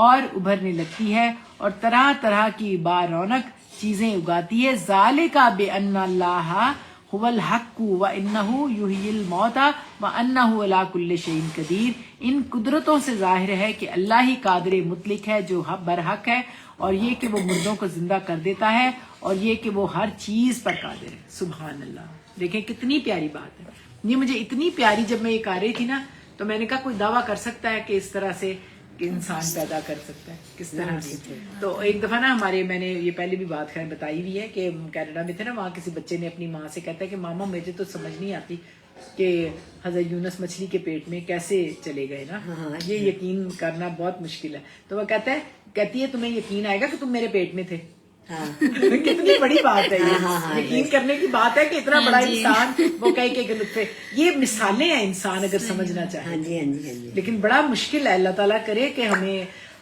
Speaker 1: اور ابھرنے لگتی ہے اور طرح طرح کی بارونق چیزیں اگاتی ہے. ذالک بأن اللہ هو الحق وانہ یحیی الموتى وانہ علی کل شیء قدیر. ان قدرتوں سے ظاہر ہے کہ اللہ ہی قادر مطلق ہے جو برحق ہے، اور یہ کہ وہ مردوں کو زندہ کر دیتا ہے، اور یہ کہ وہ ہر چیز پر قادر ہے. سبحان اللہ. دیکھیں کتنی پیاری بات ہے یہ. مجھے اتنی پیاری، جب میں یہ کہہ رہی تھی نا تو میں نے کہا کوئی دعویٰ کر سکتا ہے کہ اس طرح سے کہ انسان پیدا کر سکتا ہے کس طرح سے. تو ایک دفعہ نا میں نے یہ پہلے بھی بات خیر بتائی ہوئی ہے کہ کینیڈا میں تھے نا، وہاں کسی بچے نے اپنی ماں سے کہتا ہے کہ ماما مجھے تو سمجھ نہیں آتی کہ حضرت یونس مچھلی کے پیٹ میں کیسے چلے گئے نا، یہ یقین کرنا بہت مشکل ہے. تو وہ کہتی ہے تمہیں یقین آئے گا کہ تم میرے پیٹ میں تھے. کتنی بڑی بات ہے یہ، یقین کرنے کی بات ہے کہ اتنا بڑا انسان وہ کہے کہ لطفے. یہ مثالیں ہیں انسان اگر سمجھنا چاہے، لیکن بڑا مشکل ہے. اللہ تعالیٰ کرے کہ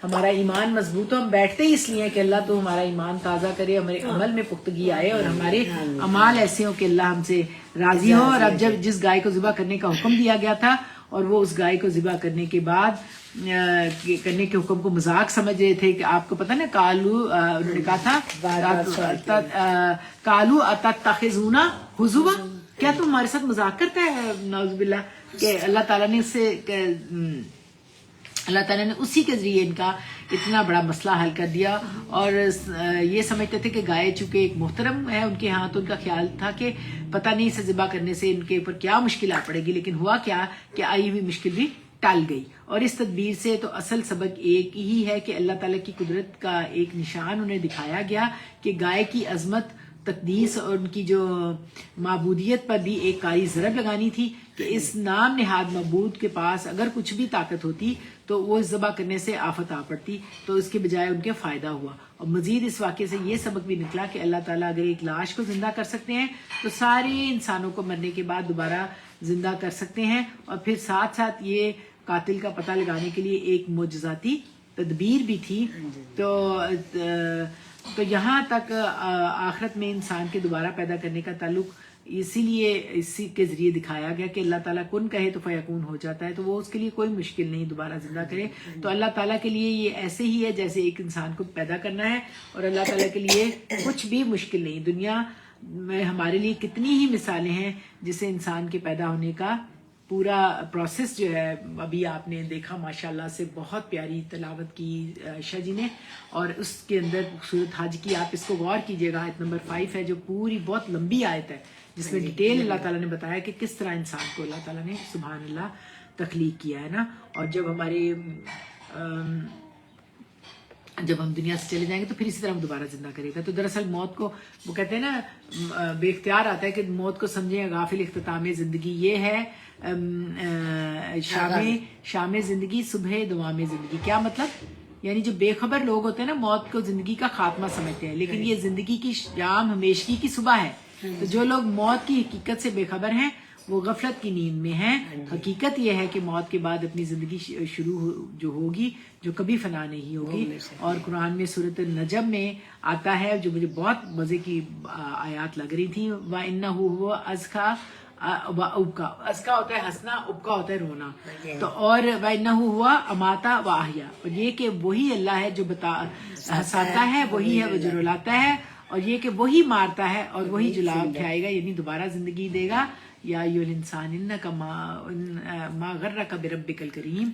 Speaker 1: ہمارا ایمان مضبوط ہو. ہم بیٹھتے ہی اس لیے کہ اللہ تو ہمارا ایمان تازہ کرے، ہمارے عمل میں پختگی آئے اور ہمارے اعمال ایسے ہوں کہ اللہ ہم سے راضی ہو. اور اب جب جس گائے کو ذبح کرنے کا حکم دیا گیا تھا اور وہ اس گائے کو ذبح کرنے کے بعد کرنے کے حکم کو مذاق سمجھ رہے تھے کہ آپ کو پتہ نا انہوں نے کہا تھا کالو اتتخذونا ہزوا، کیا تم ہمارے ساتھ مذاق کرتا ہے؟ نعوذ باللہ. کہ اللہ تعالیٰ نے اسی کے ذریعے ان کا اتنا بڑا مسئلہ حل کر دیا. اور یہ سمجھتے تھے کہ گائے چونکہ ایک محترم ہے ان کے ہاں، تو ان کا خیال تھا کہ پتہ نہیں اسے ذبح کرنے سے ان کے اوپر کیا مشکلات پڑے گی. لیکن ہوا کیا کہ آئی ہوئی مشکل بھی ٹل گئی. اور اس تدبیر سے تو اصل سبق ایک ہی ہے کہ اللہ تعالیٰ کی قدرت کا ایک نشان انہیں دکھایا گیا کہ گائے کی عظمت، تقدیس اور ان کی جو معبودیت پر بھی ایک کاری ضرب لگانی تھی کہ اس نام نہاد معبود کے پاس اگر کچھ بھی طاقت ہوتی تو وہ ذبح کرنے سے آفت آ پڑتی، تو اس کے بجائے ان کے فائدہ ہوا. اور مزید اس واقعے سے یہ سبق بھی نکلا کہ اللہ تعالیٰ اگر ایک لاش کو زندہ کر سکتے ہیں تو سارے انسانوں کو مرنے کے بعد دوبارہ زندہ کر سکتے ہیں. اور پھر ساتھ ساتھ یہ قاتل کا پتہ لگانے کے لیے ایک معجزاتی تدبیر بھی تھی. تو یہاں تک آخرت میں انسان کے دوبارہ پیدا کرنے کا تعلق اسی کے ذریعے دکھایا گیا کہ اللہ تعالیٰ کن کہے تو فیکون ہو جاتا ہے. تو وہ اس کے لیے کوئی مشکل نہیں دوبارہ زندہ کرے. تو اللہ تعالیٰ کے لیے یہ ایسے ہی ہے جیسے ایک انسان کو پیدا کرنا ہے، اور اللہ تعالیٰ کے لیے کچھ بھی مشکل نہیں. دنیا میں ہمارے لیے کتنی ہی مثالیں ہیں جسے انسان کے پیدا ہونے کا پورا پروسیس جو ہے ابھی آپ نے دیکھا ماشاءاللہ سے. بہت پیاری تلاوت کی عائشہ جی نے، اور اس کے اندر سورۃ حج کی آپ اس کو غور کیجئے گا، آیت نمبر 5 ہے جو پوری بہت لمبی آیت ہے جس میں ڈیٹیل اللہ تعالیٰ نے بتایا کہ کس طرح انسان کو اللہ تعالیٰ نے سبحان اللہ تخلیق کیا ہے نا. اور جب ہم دنیا سے چلے جائیں گے تو پھر اسی طرح ہم دوبارہ زندہ کرے گا. تو دراصل موت کو وہ کہتے ہیں نا بے اختیار آتا ہے کہ موت کو سمجھیں غافل اختتام زندگی. یہ ہے شام زندگی، صبح دوام زندگی. کیا مطلب؟ یعنی جو بے خبر لوگ ہوتے ہیں نا موت کو زندگی کا خاتمہ سمجھتے ہیں، لیکن یہ زندگی کی شام ہمیشگی کی صبح ہے. تو جو لوگ موت کی حقیقت سے بے خبر ہیں وہ غفلت کی نیند میں ہیں. حقیقت یہ ہے کہ موت کے بعد اپنی زندگی شروع جو ہوگی جو کبھی فنا نہیں ہوگی. اور قرآن میں سورۃ النجم میں آتا ہے جو مجھے بہت مزے کی آیات لگ رہی تھی، وَإِنَّهُ هُوَ أَزْكَى وَأَبْكَى. ازکا ہوتا ہے ہنسنا، ابکا ہوتا ہے رونا. تو اور وَإِنَّهُ هُوَ أَمَاتَ وَأَحْيَا. اور یہ کہ وہی اللہ ہے جو ہنساتا ہے، وہی ہے وہ جو رلاتا ہے، اور یہ کہ وہی مارتا ہے اور وہی جلا اٹھائے گا، یعنی دوبارہ زندگی دے گا. یا ایھا الانسان انک ما غرک بربک الکریم.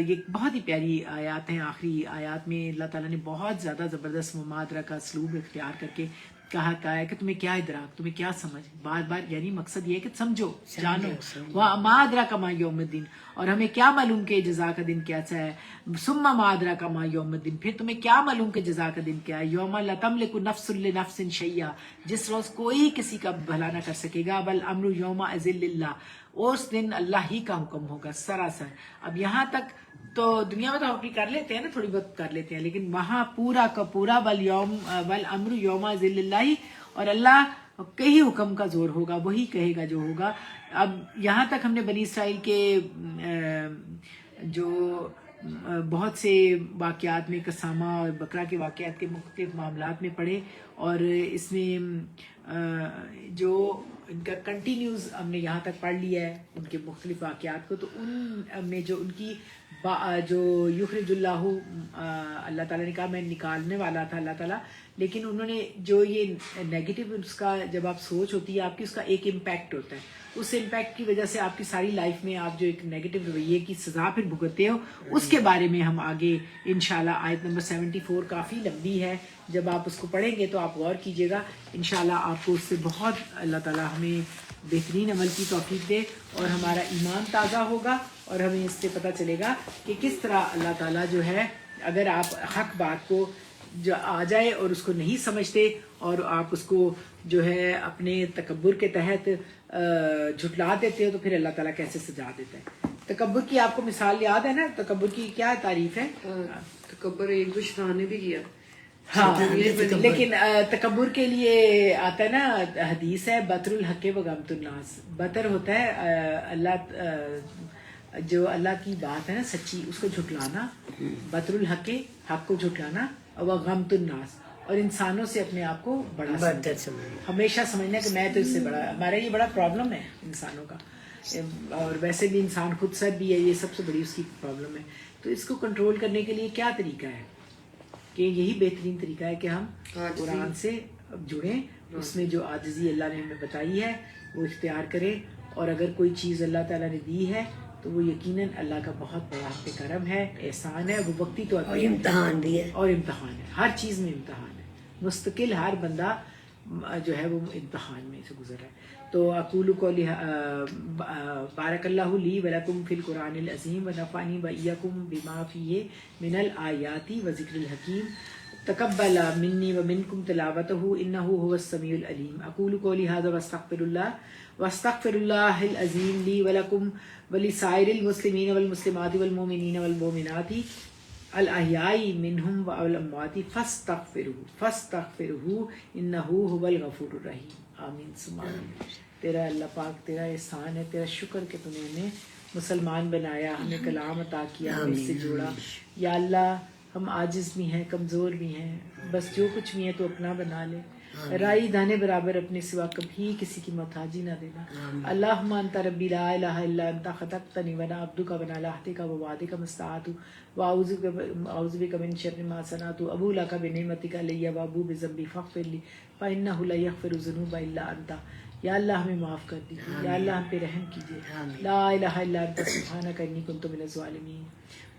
Speaker 1: یہ بہت ہی پیاری آیات ہیں. آخری آیات میں اللہ تعالیٰ نے بہت زیادہ زبردست ممادرہ کا اسلوب اختیار کر کے کہا ہے کہ تمہیں کیا ادراک، تمہیں کیا سمجھ، بار بار یعنی مقصد یہ ہے کہ سمجھو، جانو. وَمَا أَدْرَاكَ مَا يَوْمُ الدِّينِ، اور ہمیں کیا معلوم کہ جزا کا دن کیسا ہے. ثُمَّ مَا أَدْرَاكَ مَا يَوْمُ الدِّينِ، پھر تمہیں کیا معلوم کہ جزا کا دن کیا ہے. یوم لا تملک نفس لنفس شیئا، جس روز کوئی کسی کا بھلا نہ کر سکے گا. بل امر یومئذ للہ، اس دن اللہ ہی کا حکم ہوگا سراسر. اب یہاں تک تو دنیا میں تو ہم کر لیتے ہیں نا، تھوڑی بہت کر لیتے ہیں، لیکن وہاں پورا کا پورا بل امر یومئذ للہ، اور اللہ کے ہی حکم کا زور ہوگا، وہی کہے گا جو ہوگا. اب یہاں تک ہم نے بنی اسرائیل کے جو بہت سے واقعات میں قسامہ اور بکرا کے واقعات کے مختلف معاملات میں پڑھے، اور اس میں جو ان کا کنٹینیوز ہم نے یہاں تک پڑھ لیا ہے ان کے مختلف واقعات کو. تو ان میں جو ان کی جو یخرج اللہ، اللہ تعالیٰ نے کہا میں نکالنے والا تھا اللہ تعالیٰ، لیکن انہوں نے جو یہ نیگیٹو، اس کا جب آپ سوچ ہوتی ہے آپ کی، اس کا ایک امپیکٹ ہوتا ہے. اس امپیکٹ کی وجہ سے آپ کی ساری لائف میں آپ جو ایک نیگیٹو رویے کی سزا پھر بھگتتے ہو، اس کے بارے میں ہم آگے انشاءاللہ آیت نمبر 74 کافی لمبی ہے، جب آپ اس کو پڑھیں گے تو آپ غور کیجئے گا. انشاءاللہ آپ کو اس سے بہت اللہ تعالیٰ ہمیں بہترین عمل کی توفیق دے، اور ہمارا ایمان تازہ ہوگا، اور ہمیں اس سے پتہ چلے گا کہ کس طرح اللہ تعالیٰ جو ہے، اگر آپ حق بات کو جو آ جائے اور اس کو نہیں سمجھتے اور آپ اس کو جو ہے اپنے تکبر کے تحت جھٹلا دیتے ہو، تو پھر اللہ تعالیٰ کیسے سجا دیتا ہے. تکبر کی آپ کو مثال یاد ہے نا، تکبر کی کیا تعریف ہے؟
Speaker 3: تکبر ایک دو شیطان نے بھی کیا.
Speaker 1: ہاں، لیکن تکبر کے لیے آتا ہے نا، حدیث ہے بطر الحق و غمت الناس. بطر ہوتا ہے اللہ، جو اللہ کی بات ہے نا سچی، اس کو جھٹلانا. بطر الحق، حق کو جھٹلانا. اور غمت الناس، اور انسانوں سے اپنے آپ کو بڑا سمجھنا، ہمیشہ سمجھنا کہ میں تو اس سے بڑا. ہمارا یہ بڑا پرابلم ہے انسانوں کا، اور ویسے بھی انسان خود سر بھی ہے، یہ سب سے بڑی اس کی پرابلم ہے. تو اس کو کنٹرول کرنے کے لیے کیا طریقہ ہے؟ کہ یہی بہترین طریقہ ہے کہ ہم قرآن سے جڑیں، اس میں جو عاجزی اللہ نے ہمیں بتائی ہے وہ اختیار کریں. اور اگر کوئی چیز اللہ تعالیٰ نے دی ہے تو وہ یقیناً اللہ کا بہت بڑا کرم ہے، احسان ہے. وہ وقتی طور پر
Speaker 4: امتحان بھی ہے،
Speaker 1: اور امتحان ہے، ہر چیز میں امتحان ہے. مستقل ہر بندہ جو ہے وہ امتحان میں سے گزر رہا ہے. تو اقول قولی بارک اللہ لی ولکم فی القرآن العظیم ونفعنی وإیاکم بما فیہ من الآیات وذکر الحکیم. تقبل منی ومنکم تلاوتہ انہ هو السمیع العلیم. اقول قولی ھذا واستغفر اللہ العظیم لی ولکم ولسائر المسلمین والمسلمات والمؤمنین والمؤمنات الاحیاء منہم والاموات فاستغفرہ انہ هو الغفور الرحیم. آمین ثم آمین. تیرا اللہ پاک تیرا احسان ہے، تیرا شکر کہ تو نے ہمیں مسلمان بنایا، ہمیں کلام عطا کیا، ہمیں اس سے جوڑا. یا اللہ ہم عاجز بھی ہیں، کمزور بھی ہیں، بس جو کچھ بھی ہے تو اپنا بنا لے. رائی دانے برابر اپنے سوا کبھی کسی کی محتاجی نہ دینا. اللہم انت ربی لا الہ الا انت خلقتنی وانا عبدک وانا عہدک ووعدک ما استطعت واعوذ بک من شر ما صنعت. ابو لک بنعمتک علی وابو بذنبی فاغفر لی فانہ لا یغفر الذنوب الا انت. یا اللہ ہمیں معاف کر دیجیے، یا اللہ ہم پہ رحم کیجیے. لا الہ الا انت سبحانک انی کنت من الظالمین.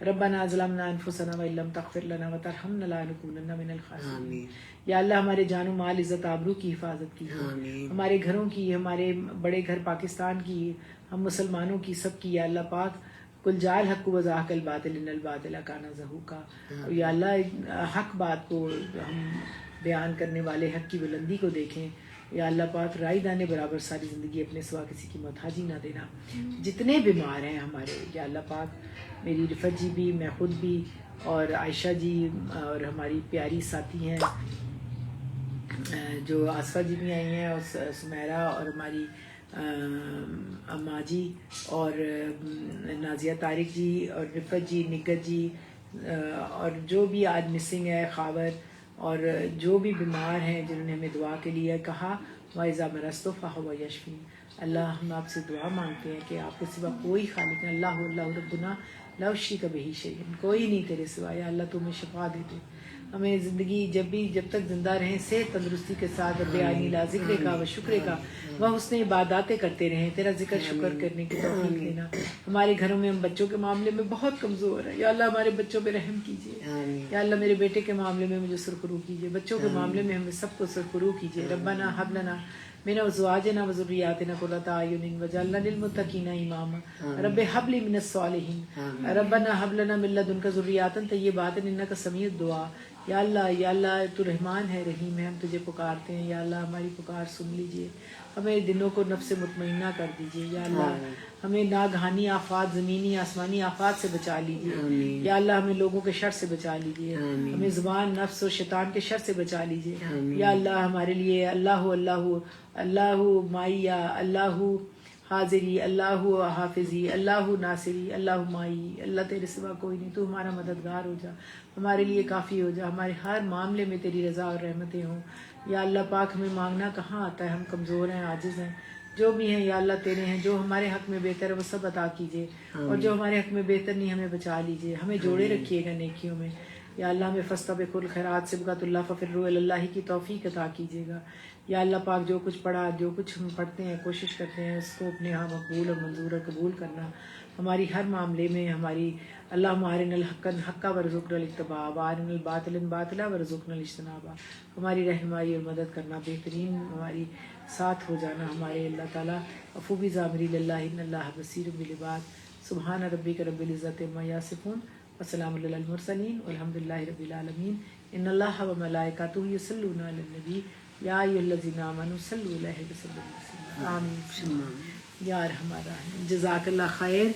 Speaker 1: ربنا ظلمنا انفسنا وان لم تغفر لنا وترحمنا لنکونن من الخاسرین. یا اللہ ہمارے جان و مال عزت آبرو کی حفاظت کیجیے، ہمارے گھروں کی، ہمارے بڑے گھر پاکستان کی، ہم مسلمانوں کی، سب کی. یا اللہ پاک کل جال حق و زاحق الباطل ان الباطل کان زہوقا. یا اللہ حق بات کو ہم بیان کرنے والے حق کی بلندی کو دیکھیں. یا اللہ پاک رائی دانے برابر ساری زندگی اپنے سوا کسی کی محتاجی نہ دینا. جتنے بیمار ہیں ہمارے، یا اللہ پاک میری رفت جی بھی، میں خود بھی، اور عائشہ جی، اور ہماری پیاری ساتھی ہیں جو آصفہ جی بھی آئی ہیں، اور سمیرہ، اور ہماری اماں جی، اور نازیہ طارق جی، اور رفت جی، نگت جی، اور جو بھی آج مسنگ ہے، خاور، اور جو بھی بیمار ہیں جنہوں نے ہمیں دعا کے لیے کہا. وَإِذَا مَرَضْتُ فَهُوَ يَشْفِينِ. اللہ ہم آپ سے دعا مانگتے ہیں کہ آپ کے سوا کوئی خالق نہیں. اللہ ربنا لا نشرک بہ شیئا، کوئی نہیں تیرے سوا. یا اللہ تو ہمیں شفا دے دے. ہمیں زندگی جب تک زندہ رہیں صحت تندرستی کے ساتھ رب عالی لا ذکر کا و شکر کا وہ حسن عباداتیں کرتے رہیں، تیرا ذکر شکر کرنے کی توفیق دینا. ہمارے گھروں میں ہم بچوں کے معاملے میں بہت کمزور ہیں، یا اللہ ہمارے بچوں پہ رحم کیجیے. یا اللہ میرے بیٹے کے معاملے میں مجھے سرخرو کیجیے، بچوں کے معاملے میں ہمیں سب کو سرخرو کیجیے. ربنا حب لنا من ازواجنا وذریاتنا قرۃ اعین واجعلنا للمتقین اماما. رب حب لی من الصالحین. ربنا حب لنا من لدنک ذریات طیبات انک سمیع الدعاء. یا اللہ تو رحمان ہے، رحیم ہے، ہم تجھے پکارتے ہیں. یا اللہ ہماری پکار سن لیجئے، ہمیں دلوں کو نفس مطمئنہ کر دیجئے. یا اللہ ہمیں ناگہانی آفات، زمینی آسمانی آفات سے بچا لیجئے. یا اللہ ہمیں لوگوں کے شر سے بچا لیجئے، ہمیں زبان، نفس اور شیطان کے شر سے بچا لیجئے. یا اللہ ہمارے لیے اللہ مائی، اللہ حاضری، اللہ حافظی، اللہ ناصری، اللہ مائی. اللہ تیرے سوا کوئی نہیں، تو ہمارا مددگار ہو جا، ہمارے لیے کافی ہو جا، ہمارے ہر معاملے میں تیری رضا اور رحمتیں ہوں. یا اللہ پاک ہمیں مانگنا کہاں آتا ہے، ہم کمزور ہیں، عاجز ہیں. جو بھی ہیں یا اللہ تیرے ہیں، جو ہمارے حق میں بہتر ہے وہ سب عطا کیجیے، اور جو ہمارے حق میں بہتر نہیں ہمیں بچا لیجیے، ہمیں جوڑے رکھیے گا نیکیوں میں. یا اللہ ہمیں فاستبقوا الخیرات سبقۃ اللہ ففروا الی اللہ کی توفیق عطا کیجیے گا. یا اللہ پاک جو کچھ پڑھا، جو کچھ ہم پڑھتے ہیں، کوشش کرتے ہیں اس کو اپنے ہاں مقبول اور منظور اور قبول کرنا ہماری ہر معاملے میں. ہماری اللہم ارنا الحق حقا وارزقنا الاتباع وارنا الباطل باطلا وارزقنا الاجتناب. ہماری رہنمائی اور مدد کرنا، بہترین ہماری ساتھ ہو جانا ہمارے اللہ تعالیٰ. عفو بذامری اللہ ان اللہ بصیر بالعباد. سبحان ربک رب العزت عما یصفون وسلام علی المرسلین والحمد للہ رب العالمین. ان اللہ وملائکتہ یصلون علی النبی یا ایھا الذین آمنوا صلوا علیہ وسلم. آمین یا ارحم الراحمین. جزاک اللہ خیر.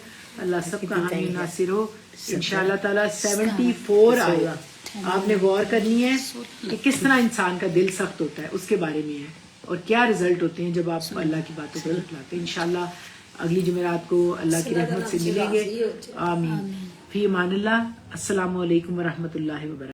Speaker 1: اللہ سب کا حامی ناصر ہو. انشاءاللہ تعالیٰ 74 آئے گا، آپ نے غور کرنی ہے کہ کس طرح انسان کا دل سخت ہوتا ہے، اس کے بارے میں ہے، اور کیا رزلٹ ہوتے ہیں جب آپ اللہ کی باتوں کو جھٹلاتے ہیں. انشاءاللہ اگلی جمعرات کو اللہ کی رحمت سے ملیں گے. آمین. فی امان اللہ. السلام علیکم ورحمۃ اللہ وبرکاتہ.